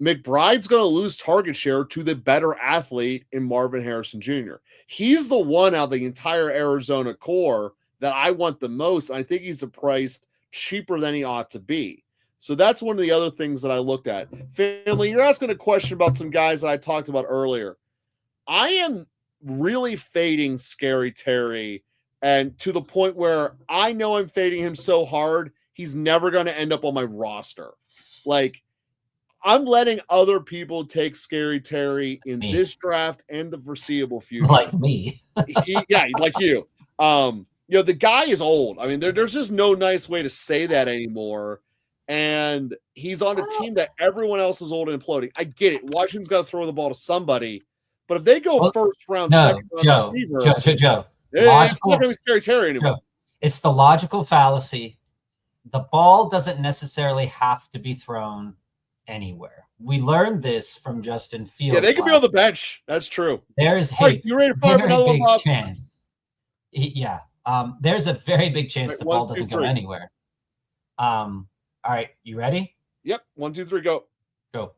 McBride's going to lose target share to the better athlete in Marvin Harrison Jr. He's the one out of the entire Arizona core that I want the most. I think he's priced cheaper than he ought to be. So that's one of the other things that I looked at. Family, you're asking a question about some guys that I talked about earlier. I am really fading Scary Terry, and to the point where I know I'm fading him so hard, he's never going to end up on my roster. Like, I'm letting other people take Scary Terry in this draft and the foreseeable future. Like me. Yeah, like you. The guy is old. I mean, there's just no nice way to say that anymore. And he's on a team that everyone else is old and imploding. I get it. Washington's got to throw the ball to somebody. But if they go first round, second round receiver, Joe. It's not going to be Scary Terry anymore. Joe, it's the logical fallacy. The ball doesn't necessarily have to be thrown anywhere. We learned this from Justin Fields. Yeah, they could be on the bench. That's true. There's a very big chance. There's a very big chance the ball doesn't go anywhere. All right, you ready? Yep. 1, 2, 3, go. Go.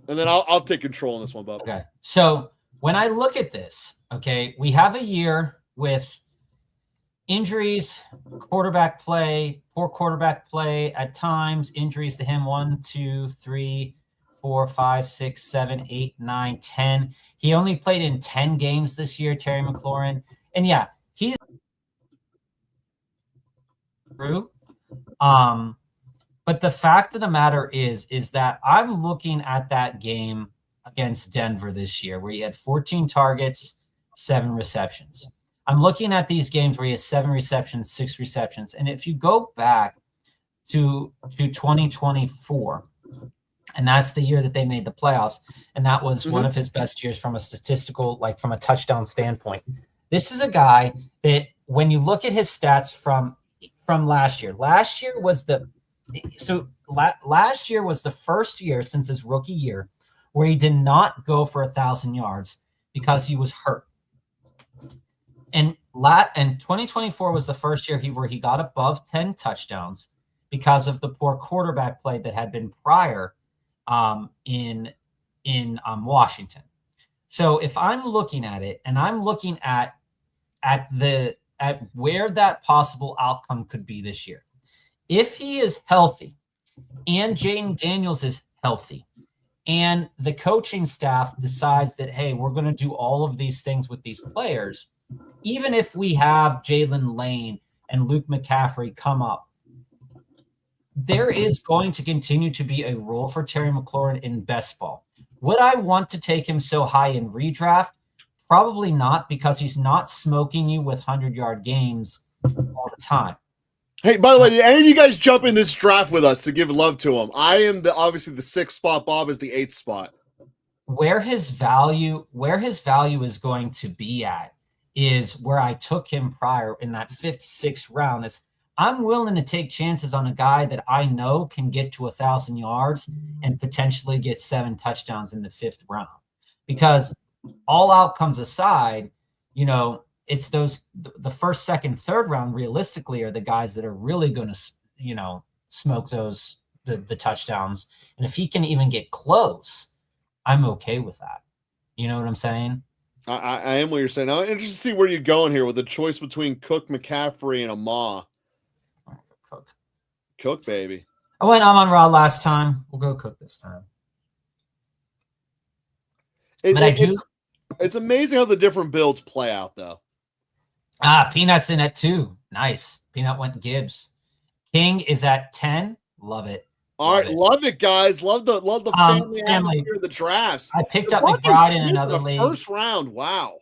And then I'll take control on this one, Bob. Okay. So when I look at this, okay, we have a year with injuries, quarterback play, poor quarterback play at times, injuries to him 1, 2, 3, 4, 5, 6, 7, 8, 9, 10. He only played in 10 games this year, Terry McLaurin. And yeah, he's true. But the fact of the matter is that I'm looking at that game against Denver this year where he had 14 targets, 7 receptions. I'm looking at these games where he has 7 receptions, 6 receptions. And if you go back to 2024, and that's the year that they made the playoffs, and that was one of his best years from a statistical, like from a touchdown standpoint. This is a guy that when you look at his stats from last year was last year was the first year since his rookie year where he did not go for 1,000 yards because he was hurt. And 2024 was the first year where he got above 10 touchdowns because of the poor quarterback play that had been prior in Washington. So if I'm looking at it and I'm looking at where that possible outcome could be this year, if he is healthy and Jaden Daniels is healthy and the coaching staff decides that, hey, we're going to do all of these things with these players, even if we have Jalen Lane and Luke McCaffrey come up, there is going to continue to be a role for Terry McLaurin in best ball. Would I want to take him so high in redraft? Probably not, because he's not smoking you with 100-yard games all the time. Hey, by the way, did any of you guys jump in this draft with us to give love to him? I am obviously the 6th spot. Bob is the 8th spot. Where his value is going to be at is where I took him prior in that 5th, 6th round. Is I'm willing to take chances on a guy that I know can get to 1,000 yards and potentially get 7 touchdowns in the 5th round. Because all outcomes aside, it's those the 1st, 2nd, 3rd round realistically are the guys that are really going to, smoke those the touchdowns. And if he can even get close, I'm okay with that. You know what I'm saying? I am what you're saying. I'm interested to see where you're going here with the choice between Cook, McCaffrey, and Amah. Cook, baby. I went Amon-Ra last time. We'll go Cook this time. It's amazing how the different builds play out, though. Peanut's in at 2. Nice. Peanut went Gibbs. King is at 10. Love it. All right, love it, guys. Love the family atmosphere of the drafts. I picked up McBride in another league. 1st round. Wow.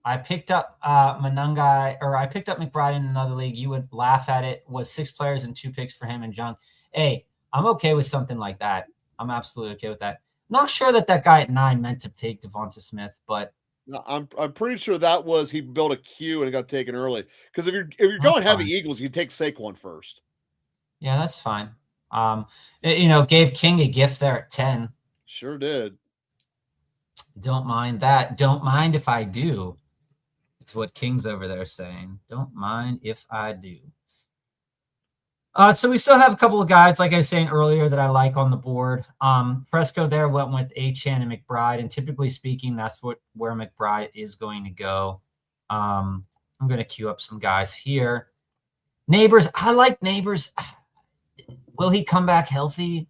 I picked up I picked up McBride in another league. You would laugh at it. Was 6 players and 2 picks for him and John. Hey, I'm okay with something like that. I'm absolutely okay with that. Not sure that guy at 9 meant to take Devonta Smith, but I'm pretty sure that was he built a queue and it got taken early. Because if you're going heavy Eagles, you take Saquon first. Yeah, that's fine. Gave King a gift there at 10. Sure did. Don't mind that. Don't mind if I do. It's what King's over there saying. Don't mind if I do. So we still have a couple of guys, like I was saying earlier, that I like on the board. Fresco there went with Achane and McBride, and typically speaking, that's where McBride is going to go. I'm going to queue up some guys here. Neighbors, I like Neighbors. Will he come back healthy?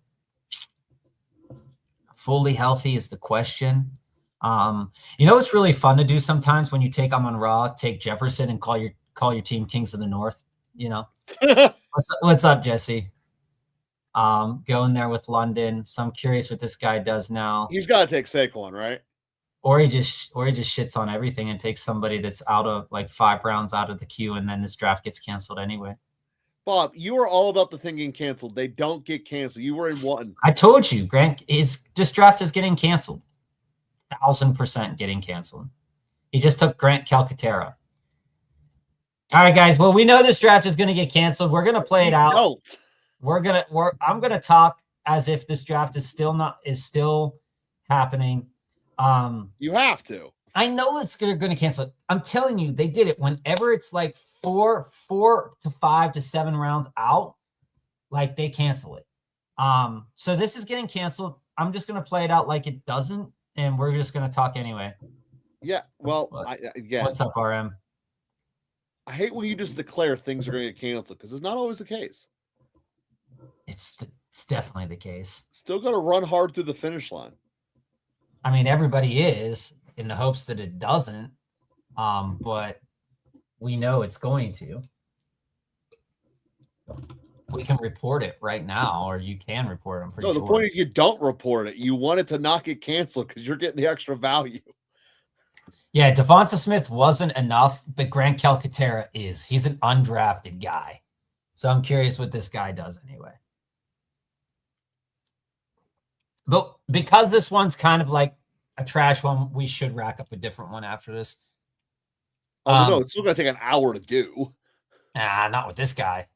Fully healthy is the question. It's really fun to do sometimes when you take Amon-Ra, take Jefferson, and call your team Kings of the North. What's up, Jesse? Going there with London. So I'm curious what this guy does now. He's got to take Saquon, right? Or he just shits on everything and takes somebody that's out of like 5 rounds out of the queue, and then this draft gets canceled anyway. Bob, you are all about the thing getting canceled. They don't get canceled. You were in one. I told you, Grant, this draft is getting canceled. 1,000% getting canceled. He just took Grant Calcaterra. All right, guys. Well, we know this draft is going to get canceled. We're going to play it out. I'm going to talk as if this draft is still happening. You have to. I know they're going to cancel it. I'm telling you, they did it. Whenever it's like 4 to 5 to 7 rounds out, like they cancel it. So this is getting canceled. I'm just going to play it out like it doesn't, and we're just going to talk anyway. Yeah. Well, what's up, RM? I hate when you just declare things are going to get canceled because it's not always the case. It's definitely the case. Still got to run hard through the finish line. I mean, everybody is in the hopes that it doesn't, but we know it's going to. We can report it right now, or you can report it. I'm pretty sure. No, the point is you don't report it. You want it to not get canceled because you're getting the extra value. Yeah, Devonta Smith wasn't enough, but Grant Calcaterra is. He's an undrafted guy. So I'm curious what this guy does anyway. But because this one's kind of like a trash one, we should rack up a different one after this. Oh, no, it's still going to take an hour to do. Nah, not with this guy.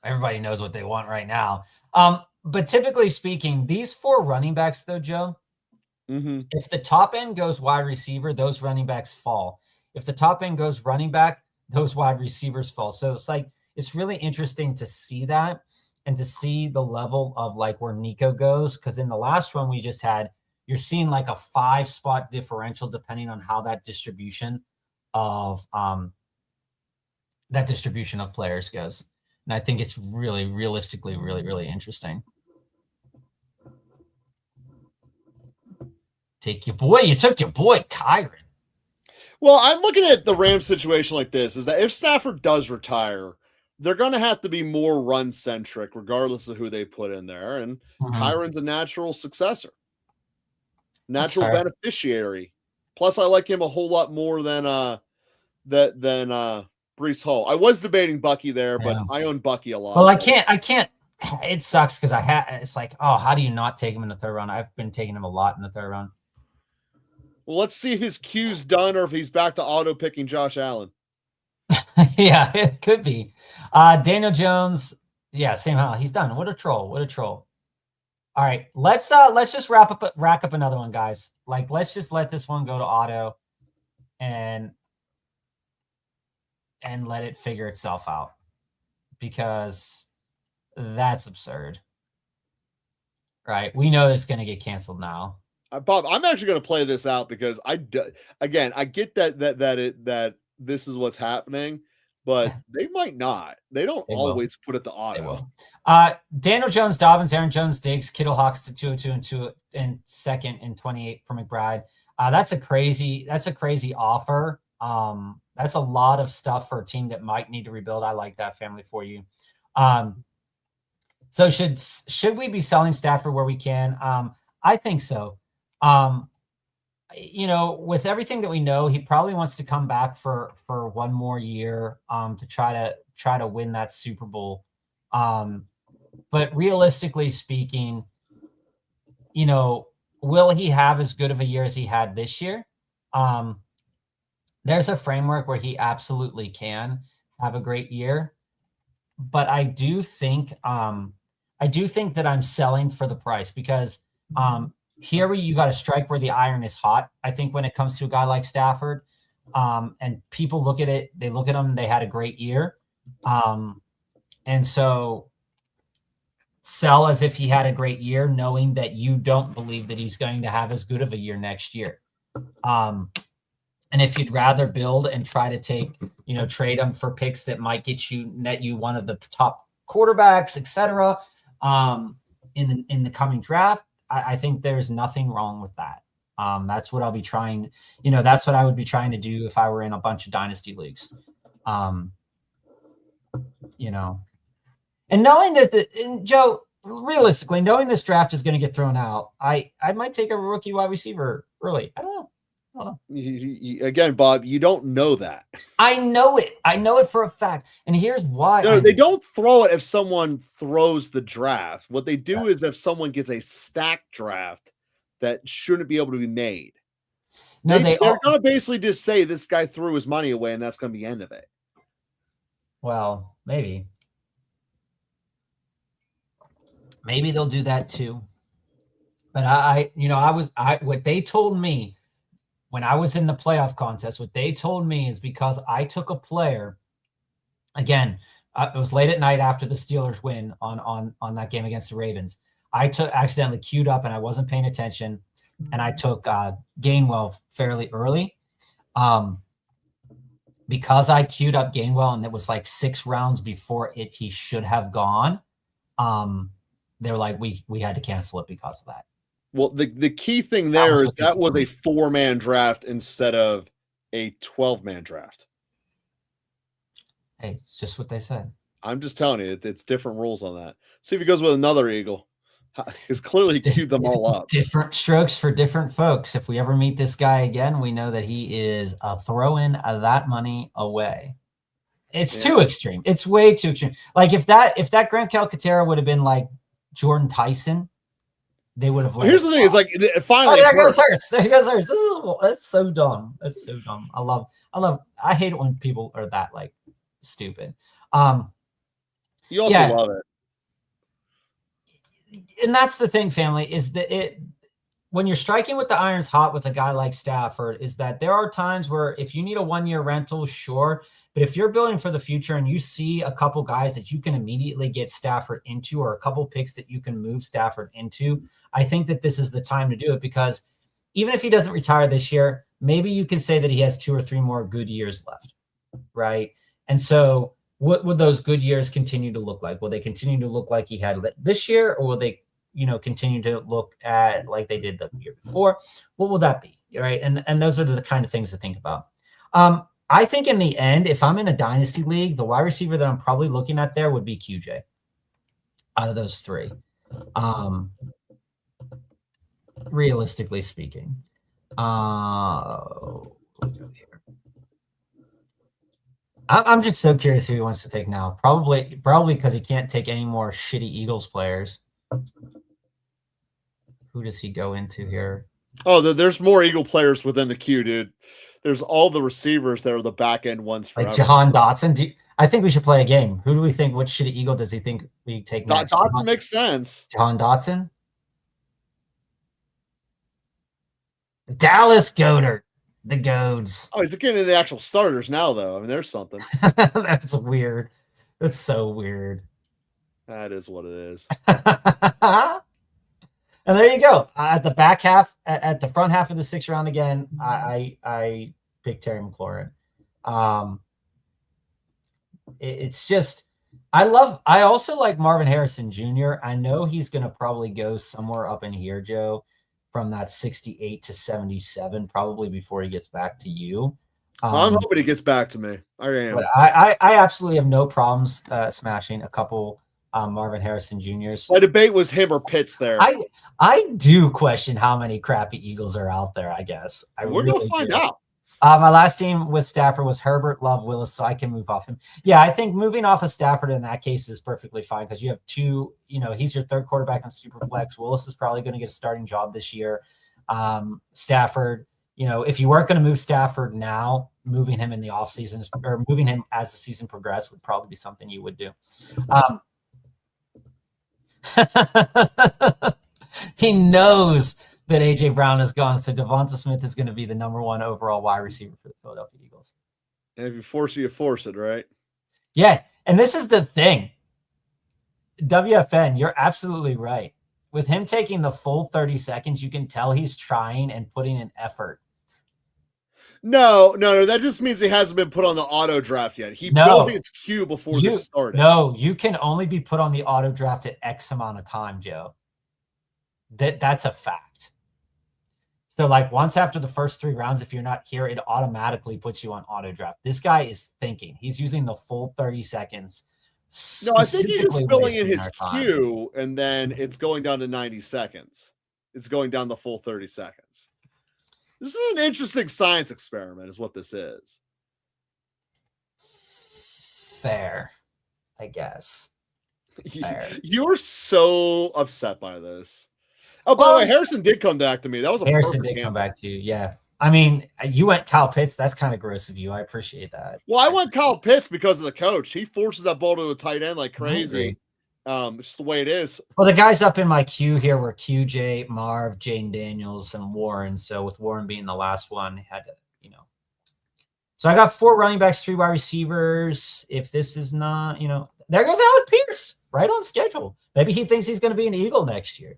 Everybody knows what they want right now. But typically speaking, these 4 running backs, though, Joe, if the top end goes wide receiver, those running backs fall. If the top end goes running back, those wide receivers fall. So it's really interesting to see that and to see the level of like where Nico goes. Because in the last one we just had, you're seeing like a 5-spot differential depending on how that distribution of players goes. And I think it's really realistically really, really interesting. You took your boy Kyron. Well, I'm looking at the Rams situation like this, is that if Stafford does retire, they're going to have to be more run-centric, regardless of who they put in there. And Kyron's a natural successor. natural beneficiary. Plus, I like him a whole lot more than Brees Hall. I was debating Bucky there, but I own Bucky a lot. Well, I can't. It sucks because it's like, oh, how do you not take him in the third round? I've been taking him a lot in the third round. Well, let's see if his Q's done or if he's back to auto picking Josh Allen. Yeah, it could be. Daniel Jones, yeah, same how he's done. What a troll! What a troll! All right, let's just rack up another one, guys. Like, let's just let this one go to auto, and let it figure itself out, because that's absurd. Right? We know it's going to get canceled now. Bob, I'm actually going to play this out because I get that this is what's happening, but they might not. They don't always put it to auto. Daniel Jones, Dobbins, Aaron Jones, Diggs, Kittle, Hawks to 202 and second and 28 for McBride. That's a crazy offer. That's a lot of stuff for a team that might need to rebuild. I like that, family, for you. So should we be selling Stafford where we can? I think so. With everything that we know, he probably wants to come back for one more year to try to win that Super Bowl. But realistically speaking, will he have as good of a year as he had this year? There's a framework where he absolutely can have a great year, but I do think that I'm selling for the price, because here you got to strike where the iron is hot. I think when it comes to a guy like Stafford, and people look at it, they look at him, they had a great year. And so sell as if he had a great year, knowing that you don't believe that he's going to have as good of a year next year. And if you'd rather build and try to trade him for picks that might net you one of the top quarterbacks, etc., in the coming draft, I think there's nothing wrong with that. That's what I'll be trying. That's what I would be trying to do if I were in a bunch of dynasty leagues. And knowing this, and Joe, realistically, knowing this draft is going to get thrown out, I might take a rookie wide receiver early. I don't know. Again, Bob, you don't know that. I know it. I know it for a fact. And here's why. No, they don't throw it if someone throws the draft. What they do is if someone gets a stacked draft that shouldn't be able to be made. No, they're going to basically just say this guy threw his money away, and that's going to be the end of it. Well, maybe. Maybe they'll do that too. But what they told me when I was in the playoff contest, what they told me is because I took a player, again, it was late at night after the Steelers win on that game against the Ravens. I accidentally queued up and I wasn't paying attention, and I took Gainwell fairly early. Because I queued up Gainwell and it was like 6 rounds before he should have gone, they were like, we had to cancel it because of that. Well, the key thing there is that was a 4-man draft instead of a 12-man draft. Hey, it's just what they said. I'm just telling you, it's different rules on that. See if he goes with another Eagle. Because clearly he queued them all up. Different strokes for different folks. If we ever meet this guy again, we know that he is throwing that money away. It's too extreme. It's way too extreme. Like if that Grant Calcaterra would have been like Jordan Tyson, they would have. Here's the thing: is like finally. There goes Hurts. That's so dumb. That's so dumb. I hate it when people are that like stupid. You also love it. And that's the thing, family, is that when you're striking with the irons hot with a guy like Stafford, is that there are times where if you need a 1-year rental, sure. But if you're building for the future and you see a couple guys that you can immediately get Stafford into, or a couple picks that you can move Stafford into, I think that this is the time to do it, because even if he doesn't retire this year, maybe you can say that he has 2 or 3 more good years left, right? And so what would those good years continue to look like? Will they continue to look like he had this year, or will they, continue to look at like they did the year before? What will that be, right? And those are the kind of things to think about. I think in the end, if I'm in a dynasty league, the wide receiver that I'm probably looking at there would be QJ out of those 3. realistically speaking. We'll go here. I'm just so curious who he wants to take now. Probably because he can't take any more shitty Eagles players. Who does he go into here? Oh, there's more Eagle players within the queue, dude. There's all the receivers that are the back end ones forever. Like Jahan Dotson. I think we should play a game. Who do we think? Which shitty Eagle does he think we take next? Dotson makes sense. Jahan Dotson. Dallas Goedert. The Goads. Oh, he's getting into the actual starters now, though. I mean, there's something. That's weird. That's so weird. That is what it is. And there you go. At the back half, at the front half of the 6th round again, I picked Terry McLaurin. It's just I also like Marvin Harrison Jr. I know he's going to probably go somewhere up in here, Joe, from that 68 to 77, probably before he gets back to you. I'm hoping he gets back to me. I am. But I absolutely have no problems smashing a couple Marvin Harrison Jr.'s. My debate was him or Pitts there. I do question how many crappy Eagles are out there, I guess. We're really going to find out. My last team with Stafford was Herbert, Love, Willis, so I can move off him. Yeah, I think moving off of Stafford in that case is perfectly fine because you have two, he's your third quarterback on Superflex. Willis is probably going to get a starting job this year. Stafford, if you weren't going to move Stafford now, moving him in the offseason or moving him as the season progressed would probably be something you would do. He knows that A.J. Brown is gone, so Devonta Smith is going to be the number 1 overall wide receiver for the Philadelphia Eagles. And if you force it, you force it, right? Yeah, and this is the thing. WFN, you're absolutely right. With him taking the full 30 seconds, you can tell he's trying and putting an effort. No. That just means he hasn't been put on the auto draft yet. He built his queue before this started. No, you can only be put on the auto draft at X amount of time, Joe. That's a fact. So, once after the first 3 rounds, if you're not here, it automatically puts you on auto draft. This guy is thinking. He's using the full 30 seconds. No, I think he's just filling in his queue, and then it's going down to 90 seconds. It's going down the full 30 seconds. This is an interesting science experiment, is what this is. Fair, I guess. Fair. You're so upset by this. Oh, by the way, Harrison did come back to me. That was a Harrison did come back to you. Yeah. I mean, you went Kyle Pitts. That's kind of gross of you. I appreciate that. Well, I went Kyle Pitts because of the coach. He forces that ball to a tight end like crazy. It's just the way it is. Well, the guys up in my queue here were QJ, Marv, Jane Daniels, and Warren. So with Warren being the last one, had to, So I got 4 running backs, 3 wide receivers. If this is not, there goes Alec Pierce, right on schedule. Maybe he thinks he's going to be an Eagle next year.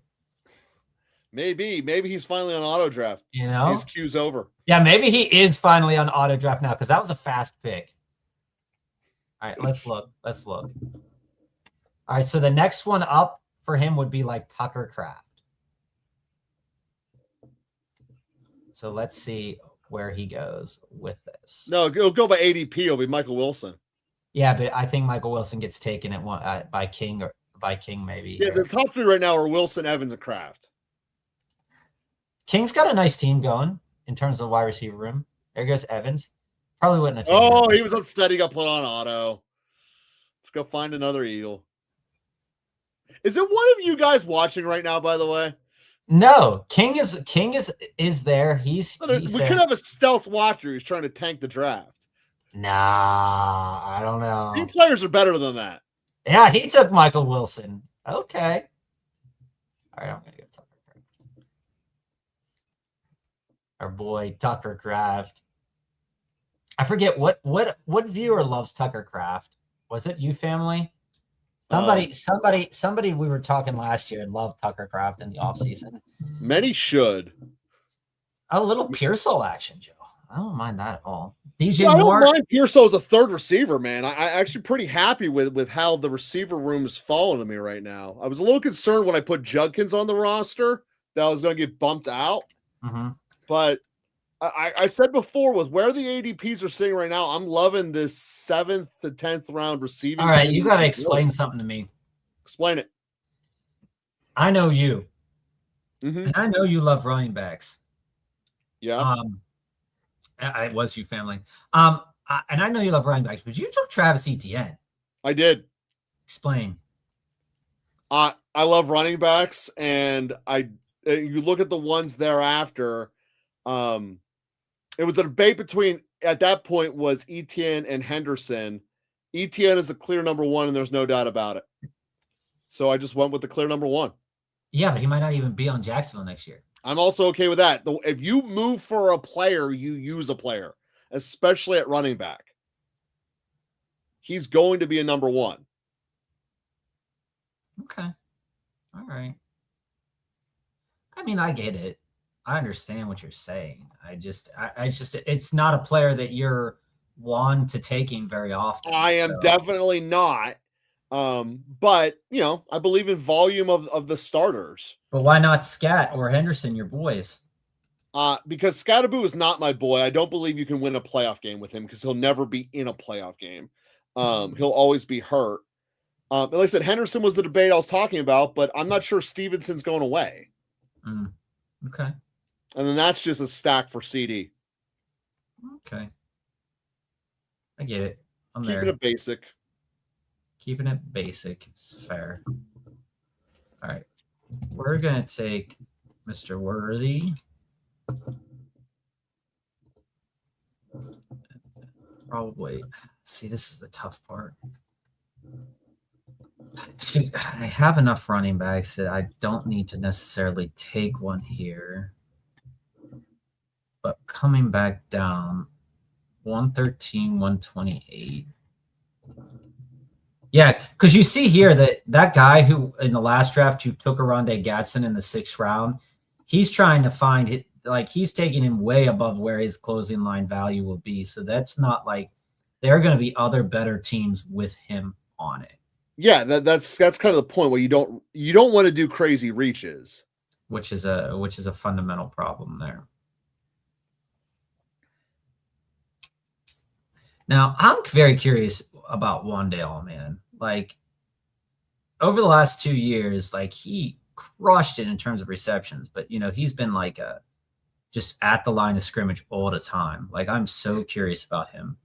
Maybe he's finally on auto draft. His queue's over. Yeah, maybe he is finally on auto draft now because that was a fast pick. All right, let's look. All right, so the next one up for him would be like Tucker Kraft. So let's see where he goes with this. No, it'll go by ADP. It'll be Michael Wilson. Yeah, but I think Michael Wilson gets taken at by King maybe. Yeah, the top 3 right now are Wilson, Evans, and Kraft. King's got a nice team going in terms of the wide receiver room. There goes Evans. Probably wouldn't have taken him. He was upset he got put on auto. Let's go find another Eagle. Is it one of you guys watching right now, by the way? No. King is there. We could have a stealth watcher who's trying to tank the draft. Nah, I don't know. Team players are better than that. Yeah, he took Michael Wilson. Okay. All right, I'm going to get Tucker Kraft. Our boy Tucker Kraft. I forget what viewer loves Tucker Kraft. Was it you, family? Somebody we were talking last year and loved Tucker Kraft in the offseason. Many should. A little Pearsall action, Joe. I don't mind that at all. DJ Moore. I don't mind Pearsall as a third receiver, man. I actually pretty happy with how the receiver room is falling to me right now. I was a little concerned when I put Judkins on the roster that I was going to get bumped out. Mm-hmm. But I said before, with where the ADPs are sitting right now, I'm loving this 7th to 10th round receiving. All right, you got to explain something to me. Explain it. I know you. Mm-hmm. And I know you love running backs. Yeah, It was you family. And I know you love running backs, but you took Travis Etienne. I did. Explain. I love running backs, and you look at the ones thereafter. It was a debate between at that point was Etienne and Henderson. Etienne is a clear number one, and there's no doubt about it. So I just went with the clear number one. Yeah, but he might not even be on Jacksonville next year. I'm also okay with that. Though if you move for a player, you use a player, especially at running back. He's going to be a number one. Okay. All right. I mean, I get it. I understand what you're saying. I just, it's not a player that you're one to taking very often. I am definitely not. But I believe in volume of the starters. But why not Scat or Henderson, your boys? Because Scatterboo is not my boy. I don't believe you can win a playoff game with him because he'll never be in a playoff game. He'll always be hurt. And like I said, Henderson was the debate I was talking about, but I'm not sure Stevenson's going away. Okay. And then that's just a stack for CD. Okay. I get it. I'm Keeping there. it basic. Keeping it basic. It's fair. All right. We're going to take Mr. Worthy. Probably. See, this is the tough part. I have enough running backs that I don't need to necessarily take one here. But coming back down, 113, 128. Yeah, because you see here that guy who in the last draft who took Aronde Gatson in the 6th round, he's trying to find it, like he's taking him way above where his closing line value will be. So that's not like there are going to be other better teams with him on it. Yeah, that's kind of the point where you don't want to do crazy reaches, which is a fundamental problem there. Now, I'm very curious about Wan'Dale, man. Like over the last 2 years, like he crushed it in terms of receptions, but he's been like just at the line of scrimmage all the time. Like I'm so curious about him.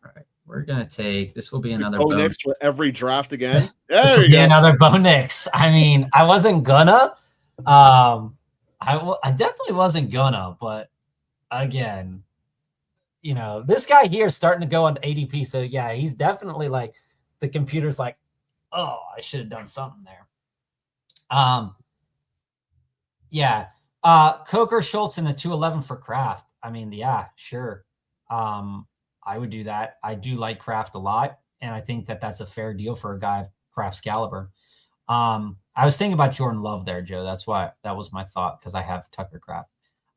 All right, we're gonna take this. Will be another Bo Nix for every draft again. This will be another Bo Nix. I mean, I wasn't gonna. I definitely wasn't gonna, but again, this guy here is starting to go on ADP. So yeah, he's definitely like the computer's like, oh, I should have done something there. Yeah. Coker Schultz in the 211 for Kraft. I mean, yeah, sure. I would do that. I do like Kraft a lot, and I think that that's a fair deal for a guy of Kraft's caliber. I was thinking about Jordan Love there, Joe. That's why that was my thought because I have Tucker Kraft.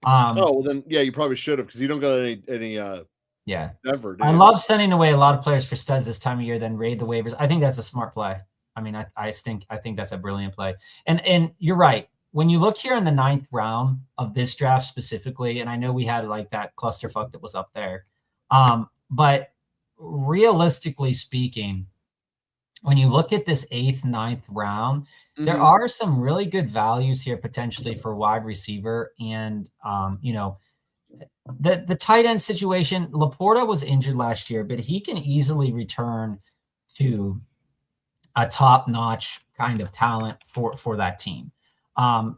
Well then, yeah, you probably should have because you don't got any. Yeah, Denver, I love sending away a lot of players for studs this time of year, then raid the waivers. I think that's a smart play. I mean, I think that's a brilliant play. And you're right. When you look here in the 9th round of this draft specifically, and I know we had like that clusterfuck that was up there, but realistically speaking, when you look at this 8th, 9th round, there are some really good values here potentially for wide receiver. And, the tight end situation, Laporta was injured last year, but he can easily return to a top-notch kind of talent for that team.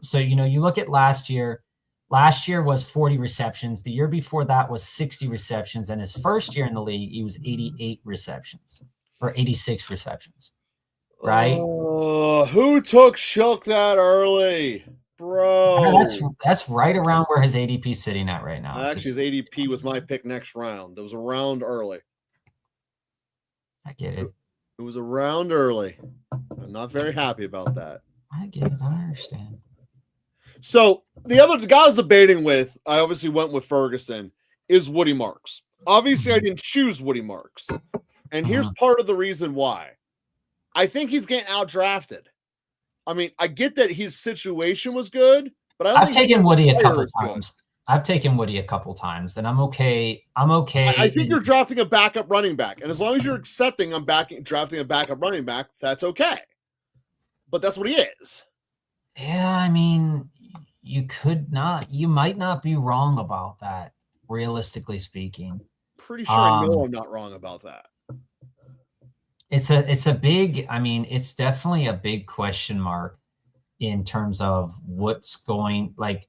So, you look at last year was 40 receptions. The year before that was 60 receptions. And his first year in the league, he was 88 receptions. Or 86 receptions, right? Who took Shook that early, bro? That's right around where his ADP is sitting at right now. Actually, his ADP was my pick next round. That was a round early. I get it. It was a round early. I'm not very happy about that. I get it. I understand. So the other guy I was debating with, I obviously went with Ferguson, is Woody Marks. Obviously, I didn't choose Woody Marks. And here's part of the reason why. I think he's getting outdrafted. I mean, I get that his situation was good, but I've taken Woody a couple times. And I'm okay. I think you're drafting a backup running back. And as long as you're accepting drafting a backup running back, that's okay. but that's what he is. Yeah, I mean, you might not be wrong about that, realistically speaking. Pretty sure I know I'm not wrong about that. It's a big, I mean, it's definitely a big question mark in terms of what's going, like,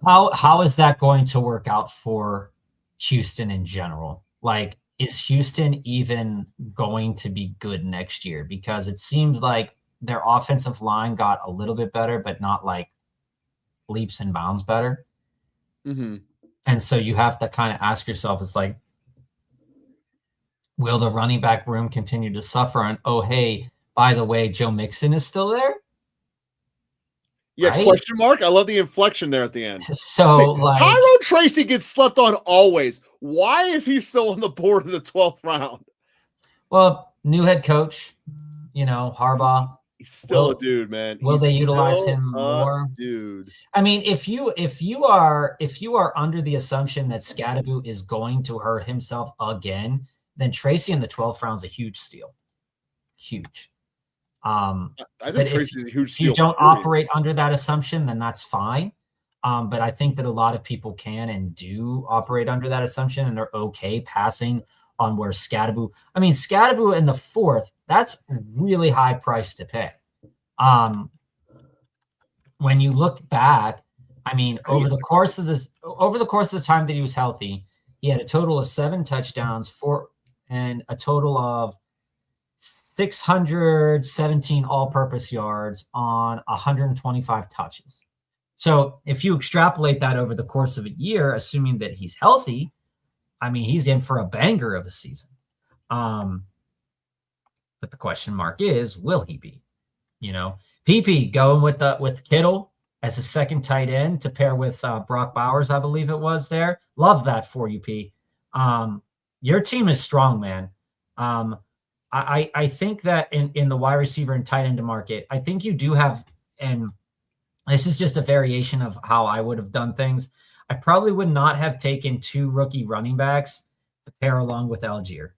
how is that going to work out for Houston in general? Like, is Houston even going to be good next year? Because it seems like their offensive line got a little bit better, but not like leaps and bounds better. Mm-hmm. And so you have to kind of ask yourself, it's like, will the running back room continue to suffer? And oh, hey, by the way, Joe Mixon is still there. Yeah, Right? question mark. I love the inflection there at the end. So, like, Tyrone Tracy gets slept on always. Why is he still on the board in the 12th round? well, new head coach, Harbaugh. He's still a dude, man. Will they He's utilize still him more? Dude. I mean, if you are under the assumption that Scadaboo is going to hurt himself again, then Tracy in the 12th round is a huge steal. Huge. I think But Tracy's a huge steal. if you don't operate under that assumption, then that's fine. But I think that a lot of people can and do operate under that assumption, and they're okay passing on where Scadaboo. I mean, Scadaboo in the 4th, that's really high price to pay. When you look back, I mean, over the course of the time that he was healthy, he had a total of 7 touchdowns, and a total of 617 all-purpose yards on 125 touches. So if you extrapolate that over the course of a year, assuming that he's healthy, I mean, he's in for a banger of a season. But the question mark is, will he be? PP going with Kittle as a second tight end to pair with Brock Bowers, I believe it was there. Love that for you, P. Your team is strong, man. I think that in the wide receiver and tight end market, I think you do have, and this is just a variation of how I would have done things. I probably would not have taken 2 rookie running backs to pair along with Algier,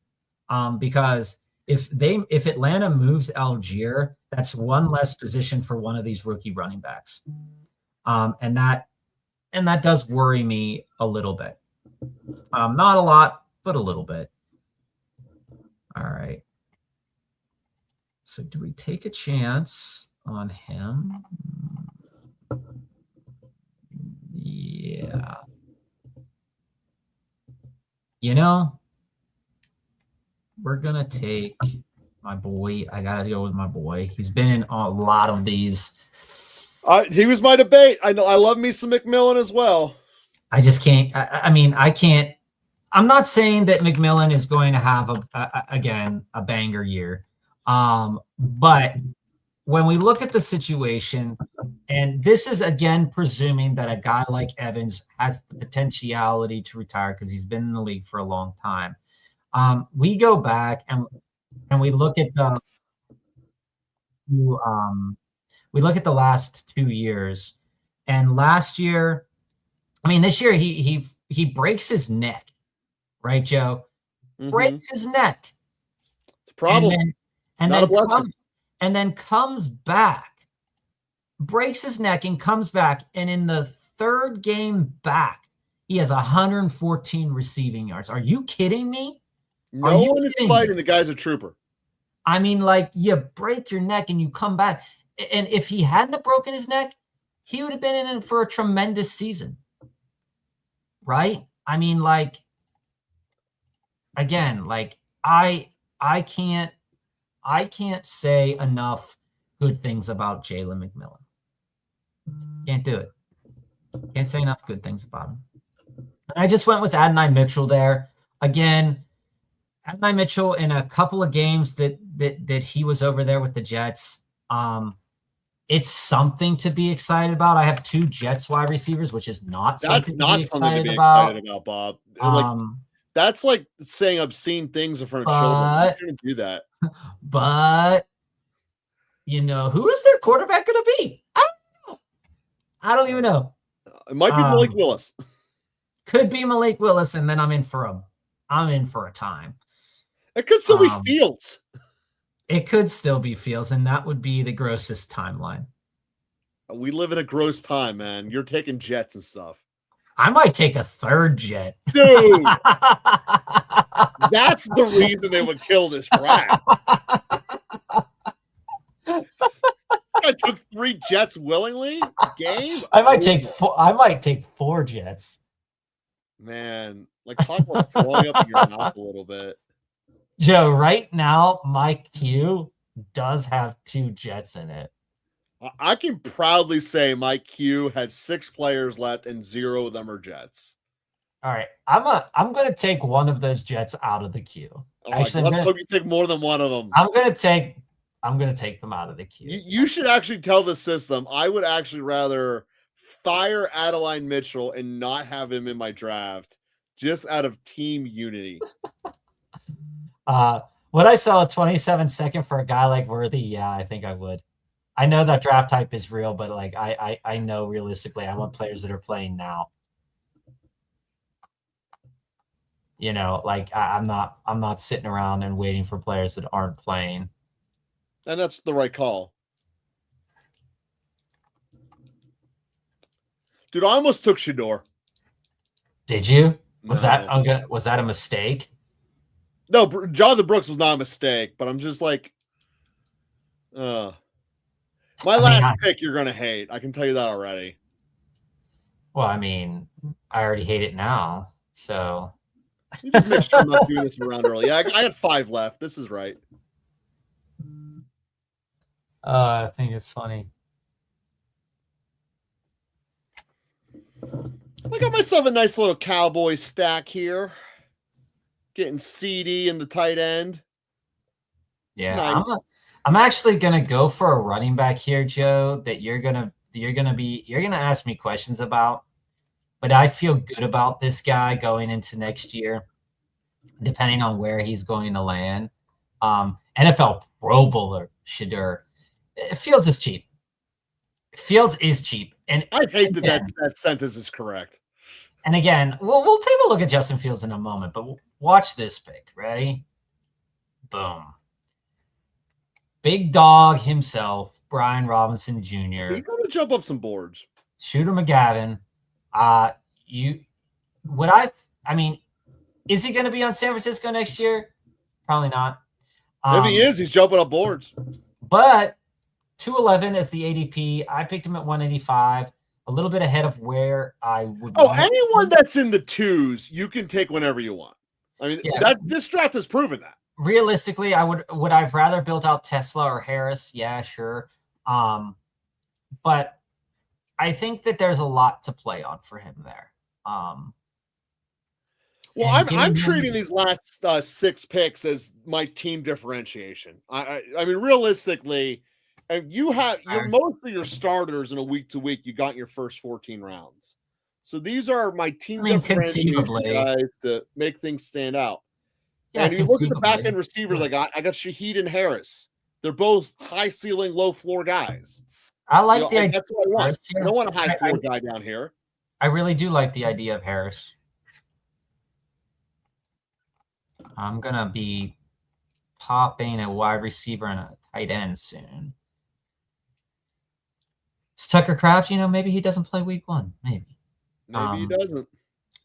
because if Atlanta moves Algier, that's one less position for one of these rookie running backs, and that does worry me a little bit. Not a lot, but a little bit. All right. So do we take a chance on him? Yeah. We're going to take my boy. I got to go with my boy. He's been in a lot of these. He was my debate. I know. I love me some McMillan as well. I just can't. I can't. I'm not saying that McMillan is going to have a banger year. But when we look at the situation, and this is again presuming that a guy like Evans has the potentiality to retire because he's been in the league for a long time. We go back and we look at the last 2 years, and last year, I mean, this year he breaks his neck, right, Joe? Mm-hmm. Breaks his neck. It's a problem. And then comes back, breaks his neck and comes back. And in the 3rd game back, he has 114 receiving yards. Are you kidding me? No one is fighting. The guy's a trooper. I mean, like, you break your neck and you come back. And if he hadn't broken his neck, he would have been in for a tremendous season. Right? I mean, like, again, like, I can't say enough good things about Jalen McMillan. Can't do it. Can't say enough good things about him. And I just went with Adonai Mitchell there. Again, Adonai Mitchell in a couple of games that he was over there with the Jets. It's something to be excited about. I have 2 Jets wide receivers, which is not something to be excited about, Bob. That's like saying obscene things in front of children. You shouldn't do that. But who is their quarterback going to be? I don't even know. It might be Malik Willis. Could be Malik Willis, and then I'm in for a time. It could still be Fields. It could still be Fields, and that would be the grossest timeline. We live in a gross time, man. You're taking Jets and stuff. I might take a third Jet. Dude, that's the reason they would kill this draft. I took 3 Jets willingly. Game. I might take 4 Jets. Man, like talk about throwing up in your mouth a little bit. Joe, right now, my queue does have 2 Jets in it. I can proudly say my queue has 6 players left and 0 of them are Jets. All right, I'm gonna take one of those Jets out of the queue. Actually, let's hope you take more than one of them. I'm gonna take them out of the queue. You should actually tell the system. I would actually rather fire Adeline Mitchell and not have him in my draft, just out of team unity. Would I sell a 27-second for a guy like Worthy? Yeah, I think I would. I know that draft type is real, but like I know realistically, I want players that are playing now. You know, like I'm not sitting around and waiting for players that aren't playing. And that's the right call. Dude, I almost took Shador. Did you? Was that a mistake? No, Jonathan Brooks was not a mistake, but I'm just like, my last pick you're gonna hate. I can tell you that already. Well, I mean, I already hate it now, so you just make sure I'm not doing this around early. Yeah, I had 5 left. This is right. I think it's funny. I got myself a nice little Cowboy stack here. Getting CD in the tight end. Yeah, nice. I'm actually gonna go for a running back here, Joe, that you're gonna ask me questions about. But I feel good about this guy going into next year, depending on where he's going to land. NFL Pro Bowler Shador. Fields is cheap. Fields is cheap. And I hate that sentence is correct. And again, we'll take a look at Justin Fields in a moment, but watch this pick. Ready? Boom. Big dog himself, Brian Robinson Jr. He's going to jump up some boards. Shooter McGavin. Is he going to be on San Francisco next year? Probably not. If he is, he's jumping up boards. But 211 as the ADP. I picked him at 185, a little bit ahead of where I would. Anyone that's in the 2s, you can take whenever you want. I mean, this draft has proven that. Realistically, would I've rather built out Tesla or Harris? Yeah, sure. But I think that there's a lot to play on for him there. Well, I'm treating these last 6 picks as my team differentiation. I mean, realistically, and you're most of your starters in a week to week. You got in your first 14 rounds, so these are my team differentiation guys to make things stand out. Yeah, and you look at the back end receivers I got Shaheed and Harris. They're both high ceiling, low floor guys. I like the idea. That's what I want. I don't want a high floor guy down here. I really do like the idea of Harris. I'm going to be popping a wide receiver and a tight end soon. Is Tucker Kraft, maybe he doesn't play week 1. Maybe he doesn't.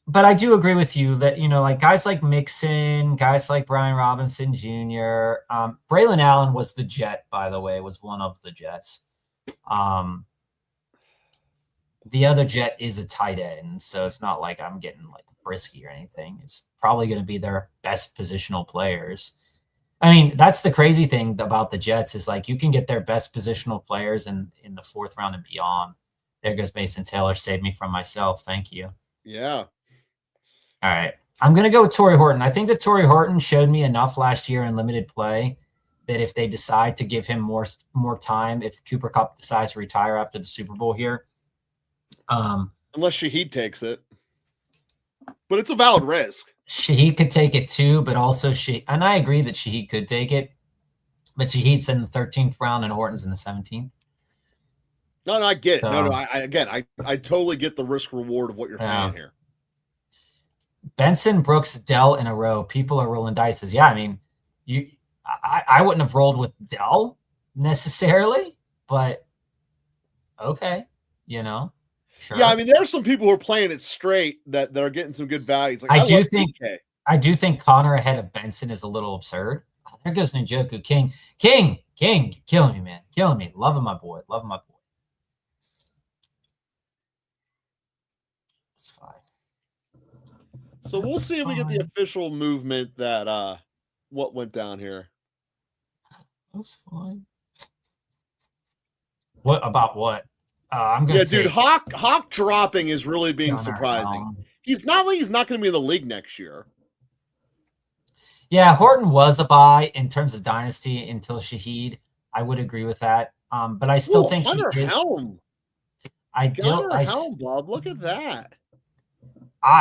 But I do agree with you that, like guys like Mixon, guys like Brian Robinson Jr., Braylon Allen was the Jet, by the way, was one of the Jets. The other Jet is a tight end, so it's not like I'm getting like frisky or anything. It's probably going to be their best positional players. I mean, that's the crazy thing about the Jets is like you can get their best positional players in the 4th round and beyond. There goes Mason Taylor, saved me from myself. Thank you. Yeah. All right. I'm going to go with Torrey Horton. I think that Torrey Horton showed me enough last year in limited play that if they decide to give him more time, if Cooper Kupp decides to retire after the Super Bowl here. Unless Shaheed takes it. But it's a valid risk. Shaheed could take it too, but also and I agree that Shaheed could take it, but Shaheed's in the 13th round and Horton's in the 17th. No, I get it. So, I totally get the risk reward of what you're paying here. Benson, Brooks, Dell in a row. People are rolling dice. Yeah, I mean, I wouldn't have rolled with Dell necessarily, but okay, sure. Yeah, I mean, there are some people who are playing it straight that are getting some good values. Like I I do love think DK. I do think Connor ahead of Benson is a little absurd. Oh, there goes Ninjoku. King, killing me, man. Killing me. Loving my boy. It's fine. So we'll see if we get the official movement that what went down here. That's fine. What about what? I'm gonna dude, Hawk dropping is really being surprising. He's not going to be in the league next year. Yeah, Horton was a buy in terms of dynasty until Shaheed. I would agree with that. But I still think Hunter he is. Helm. Helm, Bob. Look at that.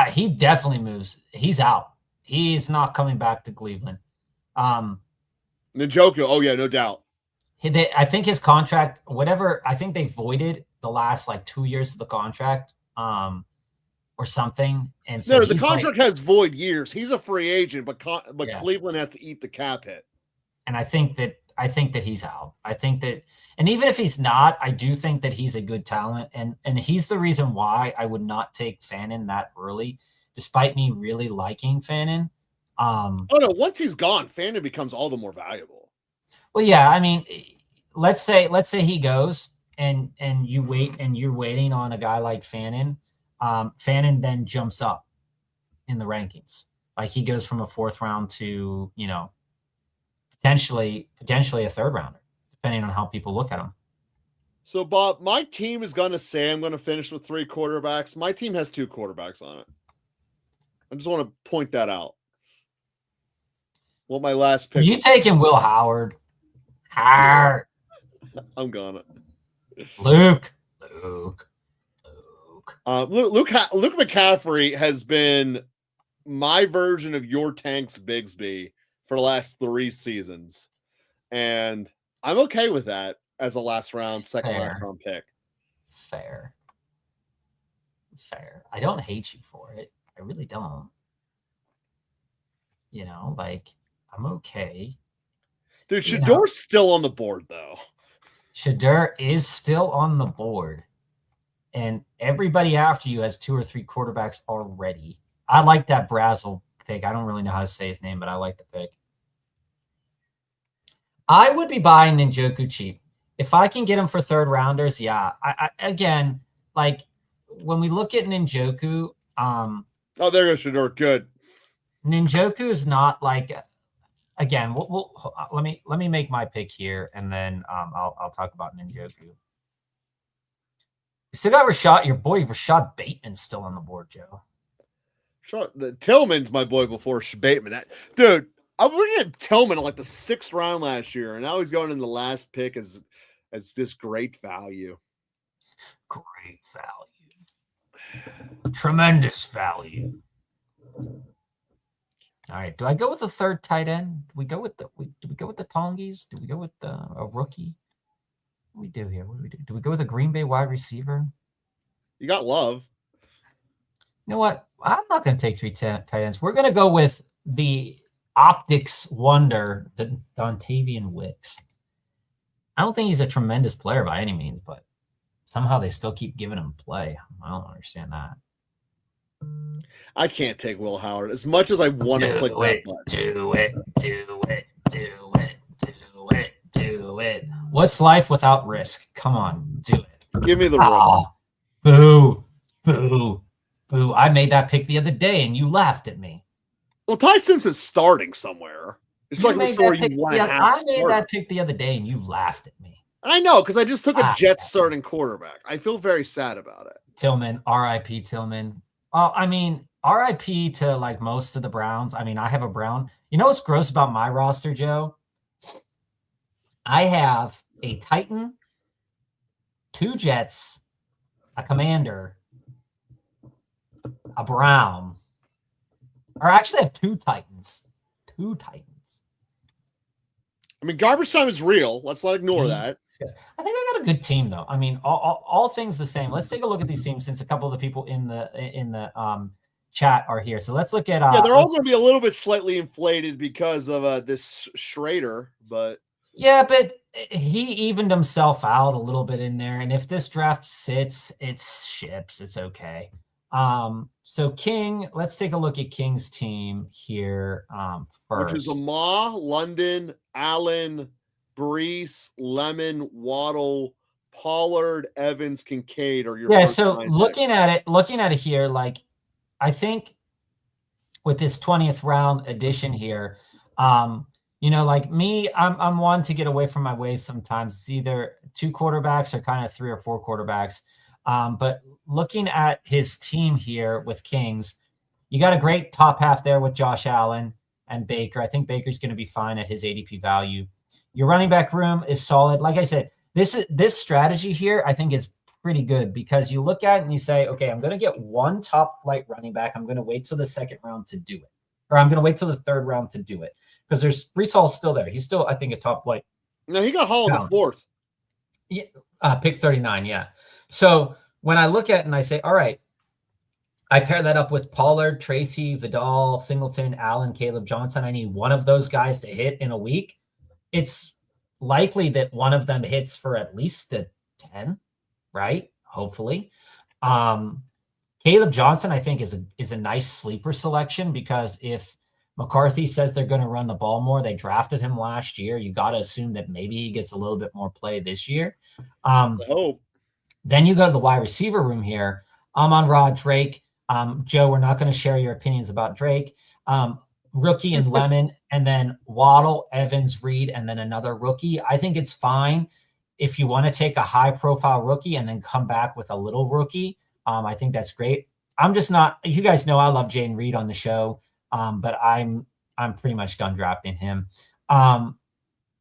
He definitely moves. He's out. He's not coming back to Cleveland. Njoku. Oh yeah, no doubt. I think his contract, whatever. I think they voided the last 2 years of the contract, or something. And so the contract has void years. He's a free agent, but yeah. Cleveland has to eat the cap hit. And I think that he's out. I think that, and even if he's not, I do think that he's a good talent, and he's the reason why I would not take Fannin that early, despite me really liking Fannin. Oh no, once he's gone, Fannin becomes all the more valuable. Well, yeah, I mean, let's say he goes and you wait and you're waiting on a guy like Fannin. Fannin then jumps up in the rankings. Like he goes from a 4th round to, potentially a 3rd rounder, depending on how people look at him. So, Bob, my team is going to say I'm going to finish with 3 quarterbacks. My team has 2 quarterbacks on it. I just want to point that out. Well, my last pick. You taking Will Howard? Howard. I'm gonna. Luke McCaffrey has been my version of your Tanks Bigsby for the last 3 seasons, and I'm okay with that as a last round pick. Fair. I don't hate you for it. I really don't. I'm okay. Dude, Shador's still on the board, though. Shador is still on the board. And everybody after you has 2 or 3 quarterbacks already. I like that Brazel pick. I don't really know how to say his name, but I like the pick. I would be buying Njoku cheap. If I can get him for 3rd rounders, yeah. I again, when we look at Njoku, oh, there goes Shador. Good. Njoku is not again, we'll let me make my pick here, and then I'll talk about Njoku. You still got Rashad, your boy Rashad Bateman's still on the board, Joe. Tillman's my boy before Bateman. Dude, I was looking at Tillman in the 6th round last year, and now he's going in the last pick as just great value. Great value. Tremendous value. All right. Do I go with a 3rd tight end? Do we go with the Tongies? Do we go with a rookie? What do we do here? What do we do? Do we go with a Green Bay wide receiver? You got Love. You know what? I'm not going to take 3 tight ends. We're going to go with the optics wonder, the Dontavian Wicks. I don't think he's a tremendous player by any means, but somehow they still keep giving him play. I don't understand that. I can't take Will Howard as much as I want to click that button. Do it. What's life without risk? Come on, do it. Give me the risk. Boo. I made that pick the other day and you laughed at me. Well, Ty Simpson's starting somewhere. It's I made that pick the other day and you laughed at me. I know, because I just took a Jets starting quarterback. I feel very sad about it. Tillman, R.I.P. Tillman. I mean, RIP to most of the Browns. I mean, I have a Brown. You know what's gross about my roster, Joe? I have a Titan, 2 Jets, a Commander, a Brown. Or actually I have 2 Titans. 2 Titans. I mean, garbage time is real. Let's not ignore that. I think I got a good team, though. I mean, all things the same. Let's take a look at these teams, since a couple of the people in the chat are here. So let's look at yeah, they're all going to be a little bit slightly inflated because of this Schrader, but yeah, but he evened himself out a little bit in there. And if this draft sits, it's ships. It's okay. So King, let's take a look at King's team here first. Which is Amah, London, Allen, Brees, Lemon, Waddle, Pollard, Evans, Kincaid are your so looking at it here, like I think with this 20th round edition here, like me, I'm one to get away from my ways sometimes. It's either 2 quarterbacks or kind of 3 or 4 quarterbacks. But looking at his team here with Kings, you got a great top half there with Josh Allen and Baker. I think Baker's going to be fine at his ADP value. Your running back room is solid. Like I said, this strategy here, I think, is pretty good because you look at it and you say, okay, I'm going to get one top flight running back. I'm going to wait till the 2nd round to do it. Or I'm going to wait till the 3rd round to do it. Because there's Brees Hall's still there. He's still, I think, a top flight. No, he got Hall in the 4th. Yeah, pick 39, yeah. So when I look at it and I say, all right, I pair that up with Pollard, Tracy, Vidal, Singleton, Allen, Caleb Johnson. I need one of those guys to hit in a week. It's likely that one of them hits for at least a 10, right? Hopefully. Caleb Johnson, I think, is a nice sleeper selection because if McCarthy says they're going to run the ball more, they drafted him last year. You got to assume that maybe he gets a little bit more play this year. I hope. Then you go to the wide receiver room here. Amon-Ra, Drake. Joe, we're not going to share your opinions about Drake. Rookie and Lemon, and then Waddle, Evans, Reed, and then another rookie. I think it's fine if you want to take a high-profile rookie and then come back with a little rookie. I think that's great. I'm just not – you guys know I love Jaden Reed on the show, but I'm pretty much done drafting him.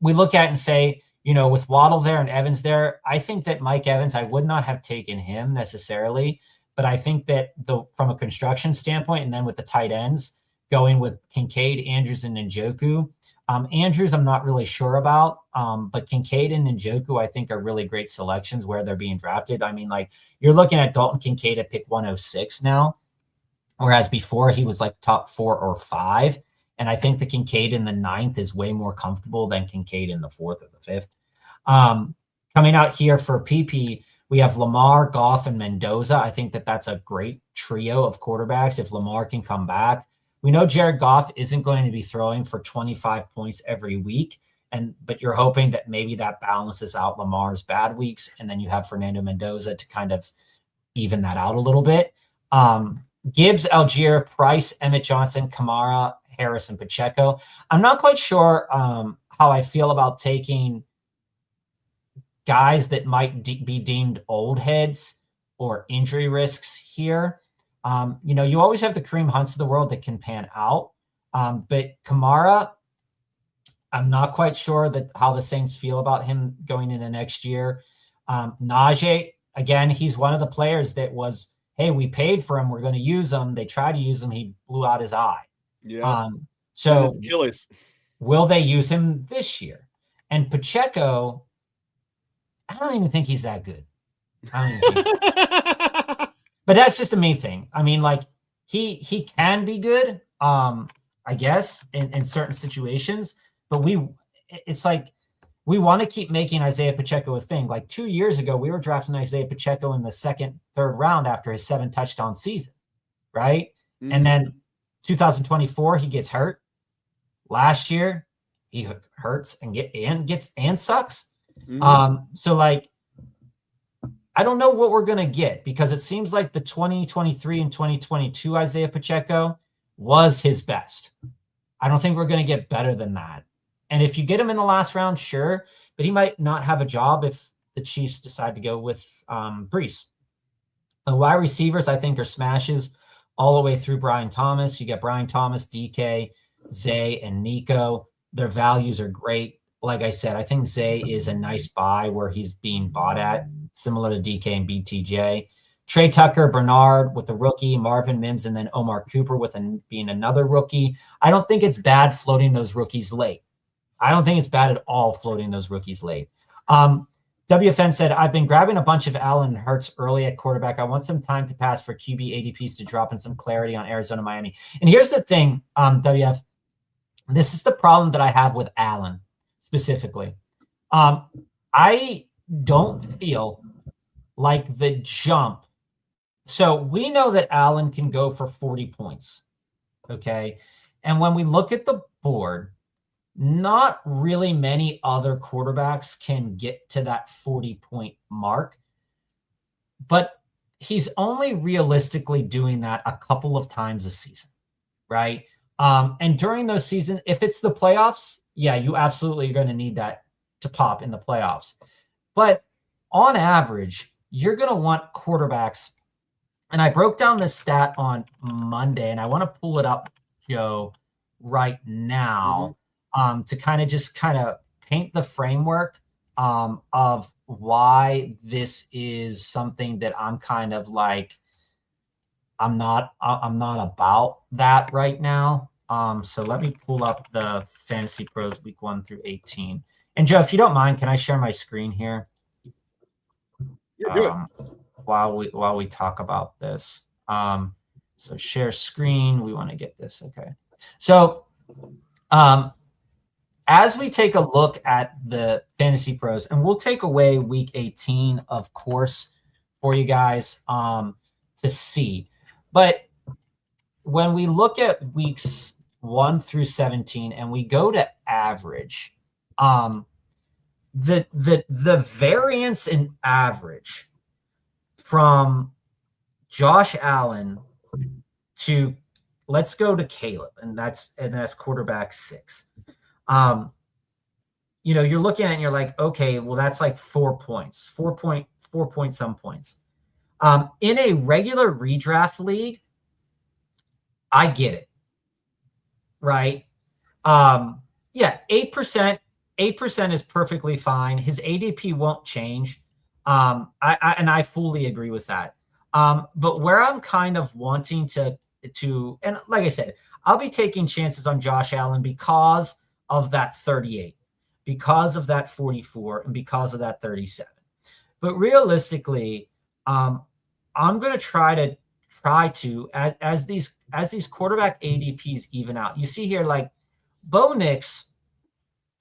We look at it and say, with Waddle there and Evans there, I think that Mike Evans, I would not have taken him necessarily, but I think that from a construction standpoint and then with the tight ends, going with Kincaid, Andrews, and Njoku. Andrews, I'm not really sure about, but Kincaid and Njoku, I think, are really great selections where they're being drafted. I mean, like, you're looking at Dalton Kincaid at pick 106 now, whereas before he was like top 4 or 5. And I think the Kincaid in the 9th is way more comfortable than Kincaid in the 4th or the 5th. Coming out here for PP, we have Lamar, Goff, and Mendoza. I think that that's a great trio of quarterbacks if Lamar can come back. We know Jared Goff isn't going to be throwing for 25 points every week, but you're hoping that maybe that balances out Lamar's bad weeks, and then you have Fernando Mendoza to kind of even that out a little bit. Gibbs, Algier, Price, Emmett Johnson, Kamara, Harris, and Pacheco. I'm not quite sure how I feel about taking guys that might be deemed old heads or injury risks here. You always have the Kareem Hunts of the world that can pan out. But Kamara, I'm not quite sure how the Saints feel about him going into next year. Najee, again, he's one of the players that was, hey, we paid for him. We're going to use him. They tried to use him. He blew out his eye. Yeah. So Achilles. Will they use him this year? And Pacheco, I don't even think he's that good. But that's just the main thing. I mean, like, he can be good, I guess, in certain situations. But it's like we want to keep making Isaiah Pacheco a thing. Like 2 years ago, we were drafting Isaiah Pacheco in the 2nd, 3rd round after his 7-touchdown season, right? Mm-hmm. And then 2024, he gets hurt. Last year, he hurts and sucks. Mm-hmm. So, like, I don't know what we're going to get because it seems like the 2023 and 2022 Isaiah Pacheco was his best. I don't think we're going to get better than that. And if you get him in the last round, sure, but he might not have a job if the Chiefs decide to go with Brees. The wide receivers, I think, are smashes all the way through Brian Thomas. You get Brian Thomas, DK, Zay, and Nico. Their values are great. Like I said, I think Zay is a nice buy where he's being bought at, similar to DK and BTJ. Trey Tucker, Bernard with the rookie, Marvin Mims, and then Omar Cooper being another rookie. I don't think it's bad floating those rookies late. I don't think it's bad at all floating those rookies late. WFN said, I've been grabbing a bunch of Allen Hurts early at quarterback. I want some time to pass for QB ADPs to drop and some clarity on Arizona, Miami. And here's the thing, WF. This is the problem that I have with Allen specifically. I don't feel like the jump. So we know that Allen can go for 40 points. Okay. And when we look at the board, not really many other quarterbacks can get to that 40-point mark, but he's only realistically doing that a couple of times a season, right? And during those seasons, if it's the playoffs, yeah, you absolutely are going to need that to pop in the playoffs. But on average, you're going to want quarterbacks. And I broke down this stat on Monday, and I want to pull it up, Joe, right now. To kind of paint the framework of why this is something that I'm kind of like, I'm not about that right now. So let me pull up the Fantasy Pros week 1 through 18. And Joe, if you don't mind, can I share my screen here? You're good. While we talk about this. So share screen, we want to get this. Okay. So, as we take a look at the Fantasy Pros, and we'll take away week 18, of course, for you guys to see. But when we look at weeks 1 through 17 and we go to average, the variance in average from Josh Allen to, let's go to Caleb, and that's quarterback 6. You're looking at it and you're like, okay, well, that's like 4 points, 4 point some points. In a regular redraft league, I get it. Right. Yeah. 8% is perfectly fine. His ADP won't change. I fully agree with that. But where I'm kind of wanting to, and like I said, I'll be taking chances on Josh Allen because of that 38, because of that 44, and because of that 37. But realistically, I'm going to try to as these quarterback ADPs even out. You see here, like Bo Nix,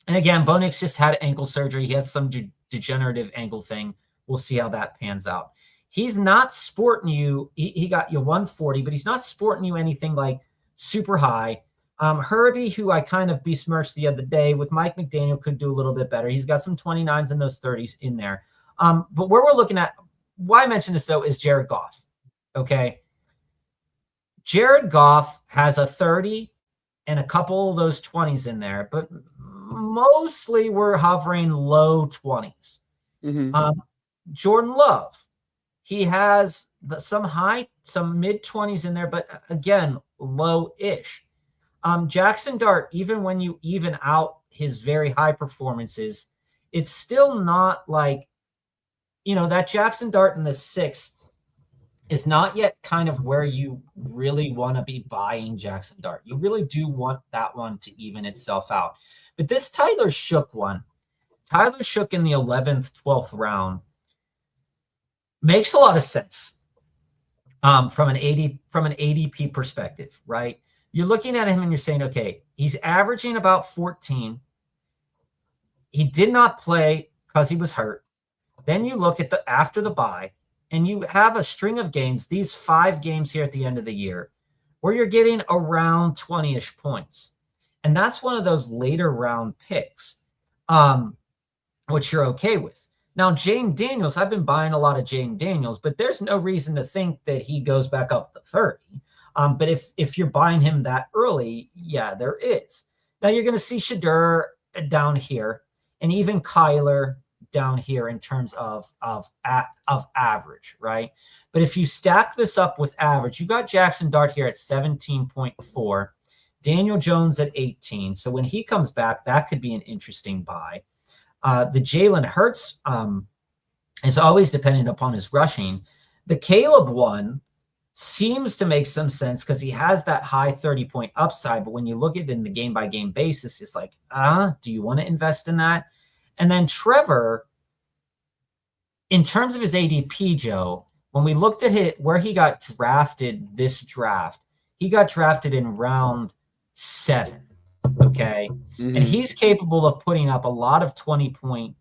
and again, Bo Nix just had ankle surgery. He has some degenerative ankle thing. We'll see how that pans out. He's not sporting you. He got you 140, but he's not sporting you anything like super high. Herbie, who I kind of besmirched the other day with Mike McDaniel, could do a little bit better. He's got some 29s and those 30s in there. But where we're looking at, why I mention this though, is Jared Goff. Okay. Jared Goff has a 30 and a couple of those 20s in there, but mostly we're hovering low 20s. Jordan Love, he has some mid 20s in there, but again, low-ish. Jackson Dart, even when you even out his very high performances, it's still not like, that Jackson Dart in the 6 is not yet kind of where you really want to be buying Jackson Dart. You really do want that one to even itself out. But this Tyler Shook one, Tyler Shook in the 11th, 12th round, makes a lot of sense from an ADP perspective, right? You're looking at him and you're saying, okay, he's averaging about 14. He did not play because he was hurt. Then you look at after the bye, and you have a string of games, these 5 games here at the end of the year, where you're getting around 20-ish points. And that's one of those later round picks, which you're okay with. Now, Jane Daniels, I've been buying a lot of Jane Daniels, but there's no reason to think that he goes back up to 30. But if you're buying him that early, yeah, there is. Now you're going to see Shadur down here, and even Kyler down here in terms of average, right? But if you stack this up with average, you got Jackson Dart here at 17.4, Daniel Jones at 18. So when he comes back, that could be an interesting buy. The Jalen Hurts is always dependent upon his rushing. The Caleb one seems to make some sense because he has that high 30-point upside. But when you look at it in the game-by-game basis, it's like, do you want to invest in that? And then Trevor, in terms of his ADP, Joe, when we looked at where he got drafted this draft, he got drafted in round 7. Okay. And he's capable of putting up a lot of 20-point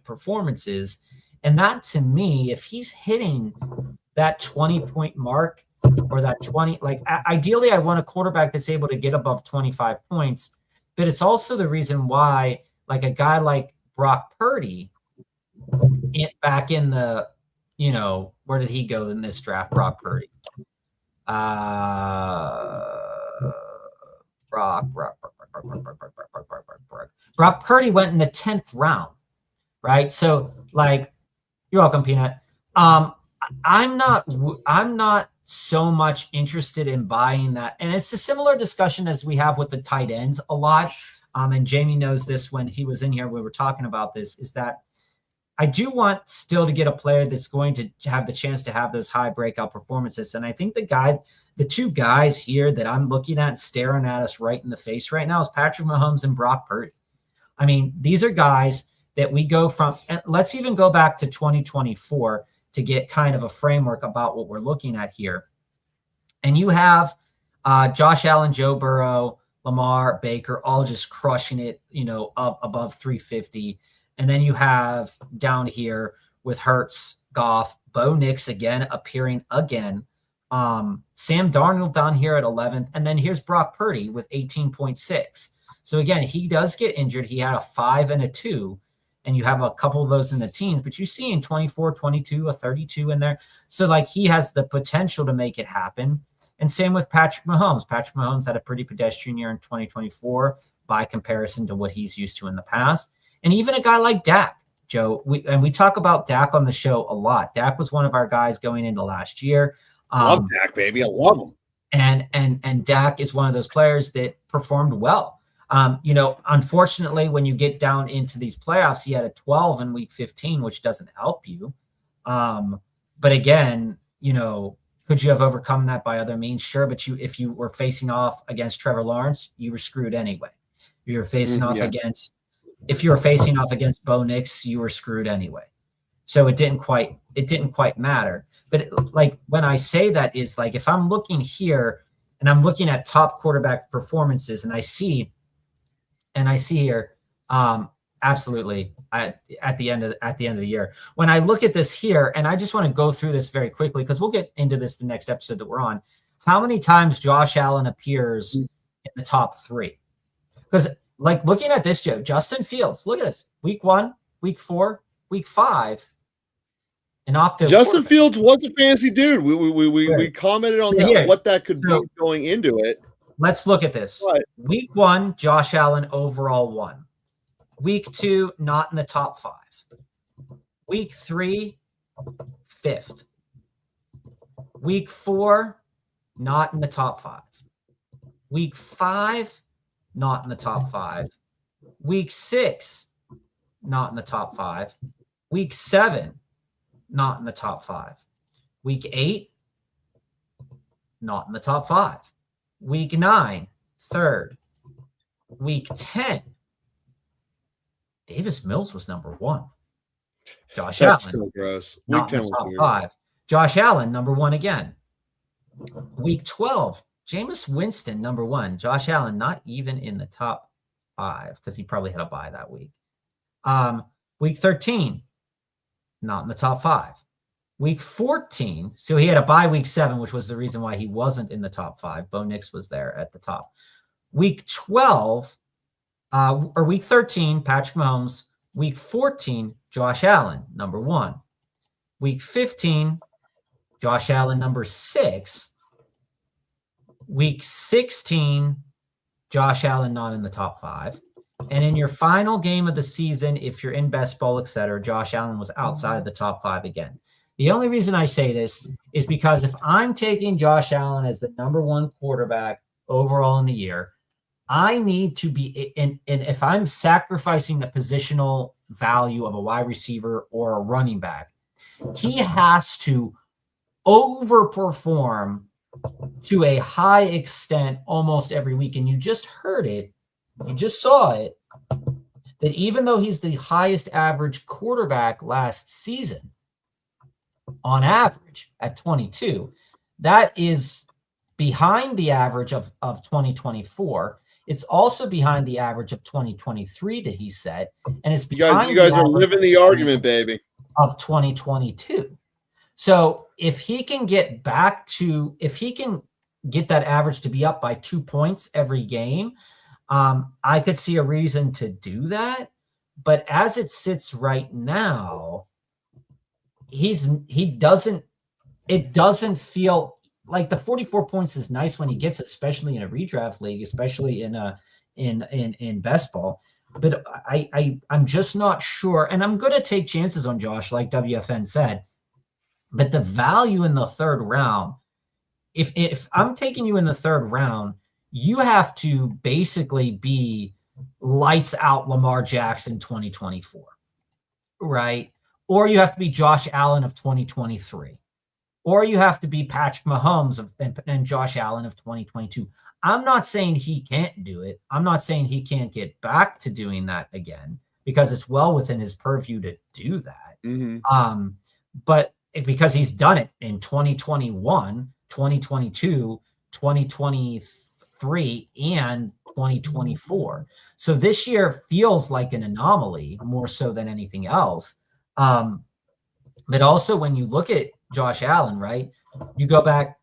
performances. And that, to me, if he's hitting that 20-point mark or that 20, like ideally I want a quarterback that's able to get above 25 points, but it's also the reason why, like, a guy like Brock Purdy, back in the, where did he go in this draft? Brock Purdy. Brock Purdy went in the 10th round, right? So, like, you're welcome, Peanut. I'm not so much interested in buying that, and it's a similar discussion as we have with the tight ends a lot. And Jamie knows this when he was in here. We were talking about this. Is that I do want still to get a player that's going to have the chance to have those high breakout performances. And I think the two guys here that I'm looking at staring at us right in the face right now is Patrick Mahomes and Brock Purdy. I mean, these are guys that we go from, and let's even go back to 2024 to get kind of a framework about what we're looking at here. And you have Josh Allen, Joe Burrow, Lamar, Baker, all just crushing it, up above 350. And then you have down here with Hurts, Goff, Bo Nix again appearing again. Sam Darnold down here at 11th. And then here's Brock Purdy with 18.6. So again, he does get injured. He had a 5 and a 2. And you have a couple of those in the teens. But you see in 24, 22, a 32 in there. So, like, he has the potential to make it happen. And same with Patrick Mahomes. Patrick Mahomes had a pretty pedestrian year in 2024 by comparison to what he's used to in the past. And even a guy like Dak, Joe, we talk about Dak on the show a lot. Dak was one of our guys going into last year. Love Dak, baby. I love him. And Dak is one of those players that performed well. Unfortunately, when you get down into these playoffs, he had a 12 in week 15, which doesn't help you. But again, could you have overcome that by other means? Sure, but if you were facing off against Trevor Lawrence, you were screwed anyway. If you were facing off against Bo Nix, you were screwed anyway. So it didn't quite matter. But like, when I say that, is like, if I'm looking here and I'm looking at top quarterback performances, and I see here, absolutely at the end of the year, when I look at this here, and I just want to go through this very quickly because we'll get into this the next episode that we're on. How many times Josh Allen appears in the top 3? Because, like, looking at this, Joe, Justin Fields, look at this: week 1, week 4, week 5. Justin Fields was a fantasy dude. We commented on that, what that could be going into it. Let's look at this. What? Week 1, Josh Allen overall 1. Week 2, not in the top 5. Week 3, 5th. Week 4, not in the top 5. Week 5, not in the top 5. Week 6, not in the top 5. Week 7, not in the top 5. Week 8, not in the top 5. Week 9, 3rd. Week 10, Davis Mills was number 1. Josh Allen, still gross. Not in the top 5. Josh Allen, number 1 again. Week 12, Jameis Winston, number 1. Josh Allen, not even in the top 5 because he probably had a bye that week. Week 13, not in the top 5. Week 14, so he had a bye week 7, which was the reason why he wasn't in the top 5. Bo Nix was there at the top. Week 12, or week 13, Patrick Mahomes. Week 14, Josh Allen, number 1. Week 15, Josh Allen, number 6. Week 16, Josh Allen, not in the top 5. And in your final game of the season, if you're in best ball, etc., Josh Allen was outside the top 5 again. The only reason I say this is because if I'm taking Josh Allen as the number 1 quarterback overall in the year, I need to be, and if I'm sacrificing the positional value of a wide receiver or a running back, he has to overperform to a high extent almost every week. And you just heard it. You just saw it. that even though he's the highest average quarterback last season, on average at 22, that is behind the average of 2024. It's also behind the average of 2023 that he set, and it's behind you guys are living the argument, baby, of 2022. So if he can get that average to be up by 2 points every game, I could see a reason to do that. But as it sits right now, it doesn't feel like the 44 points is nice when he gets it, especially in a redraft league, especially in best ball. But I'm just not sure. And I'm going to take chances on Josh, like WFN said. But the value in the third round, if I'm taking you in the third round, you have to basically be lights out Lamar Jackson 2024, right? Or you have to be Josh Allen of 2023. Or you have to be Patrick Mahomes and Josh Allen of 2022. I'm not saying he can't do it. I'm not saying he can't get back to doing that again, because it's well within his purview to do that. Mm-hmm. But because he's done it in 2021, 2022, 2023, and 2024. So this year feels like an anomaly more so than anything else. But also when you look at Josh Allen, right, you go back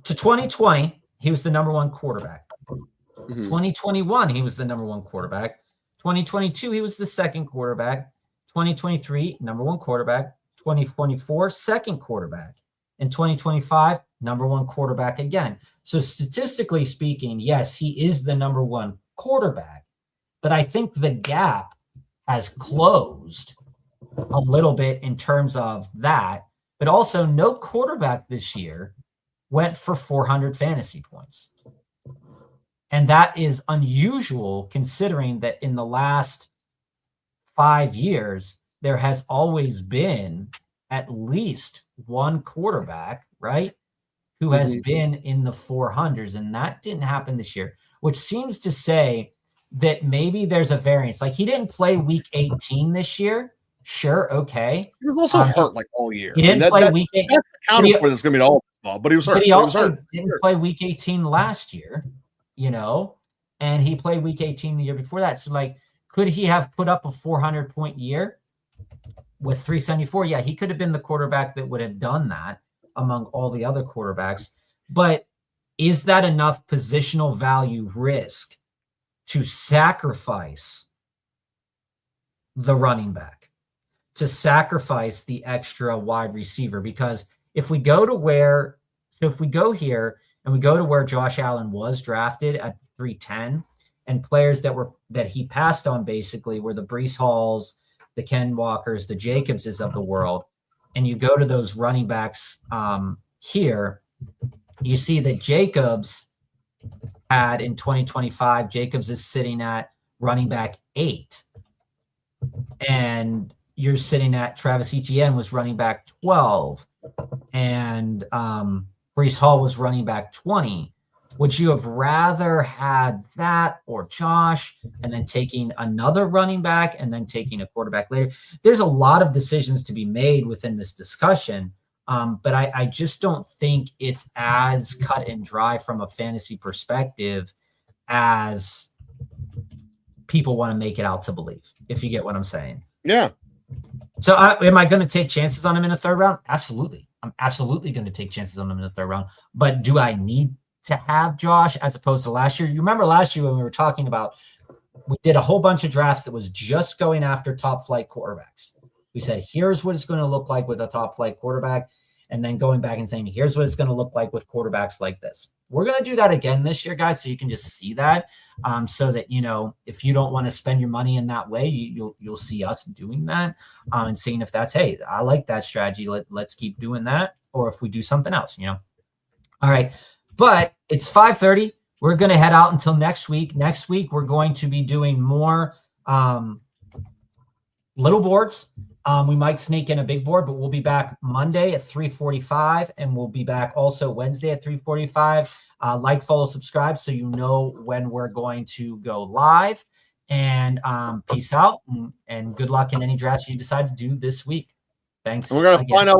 to 2020, he was the number one quarterback. Mm-hmm. 2021, he was the number one quarterback. 2022, he was the second quarterback. 2023, number one quarterback. 2024, second quarterback. In 2025, number one quarterback again. So statistically speaking, yes, he is the number one quarterback, but I think the gap has closed a little bit in terms of that, but also no quarterback this year went for 400 fantasy points. And that is unusual considering that in the last 5 years, there has always been at least one quarterback, right, who has been in the 400s, and that didn't happen this year, which seems to say that maybe there's a variance. Like, he didn't play week 18 this year. Sure, okay. He was also hurt like all year. He didn't play week 18. That's the counter for that's going to be all ball, but he was hurt. But he also didn't play week 18 last year, and he played week 18 the year before that. So, like, could he have put up a 400-point year with 374? Yeah, he could have been the quarterback that would have done that among all the other quarterbacks. But is that enough positional value risk to sacrifice the running back, to sacrifice the extra wide receiver? Because if we go here and we go to where Josh Allen was drafted at 310, and players that he passed on basically were the Breece Halls, the Ken Walkers, the Jacobses of the world, and you go to those running backs here, you see that Jacobs had in 2025, Jacobs is sitting at running back 8. And you're sitting at Travis Etienne was running back 12. And Breece Hall was running back 20. Would you have rather had that or Josh and then taking another running back and then taking a quarterback later? There's a lot of decisions to be made within this discussion, but I just don't think it's as cut and dry from a fantasy perspective as people want to make it out to believe, if you get what I'm saying. Yeah. So am I going to take chances on him in the third round? Absolutely. I'm absolutely going to take chances on him in the third round. But do I need to have Josh as opposed to last year? You remember last year when we were talking about, we did a whole bunch of drafts that was just going after top flight quarterbacks. We said, here's what it's going to look like with a top flight quarterback. And then going back and saying, here's what it's going to look like with quarterbacks like this. We're going to do that again this year, guys, so you can just see that, so that, if you don't want to spend your money in that way, you'll see us doing that, and seeing if that's, hey, I like that strategy. Let's keep doing that. Or if we do something else, All right. But it's 5:30. We're going to head out until next week. Next week, we're going to be doing more little boards. We might sneak in a big board, but we'll be back Monday at 3:45, and we'll be back also Wednesday at 3:45. Like, follow, subscribe so you know when we're going to go live. And peace out, and good luck in any drafts you decide to do this week. Thanks. And we're gonna find out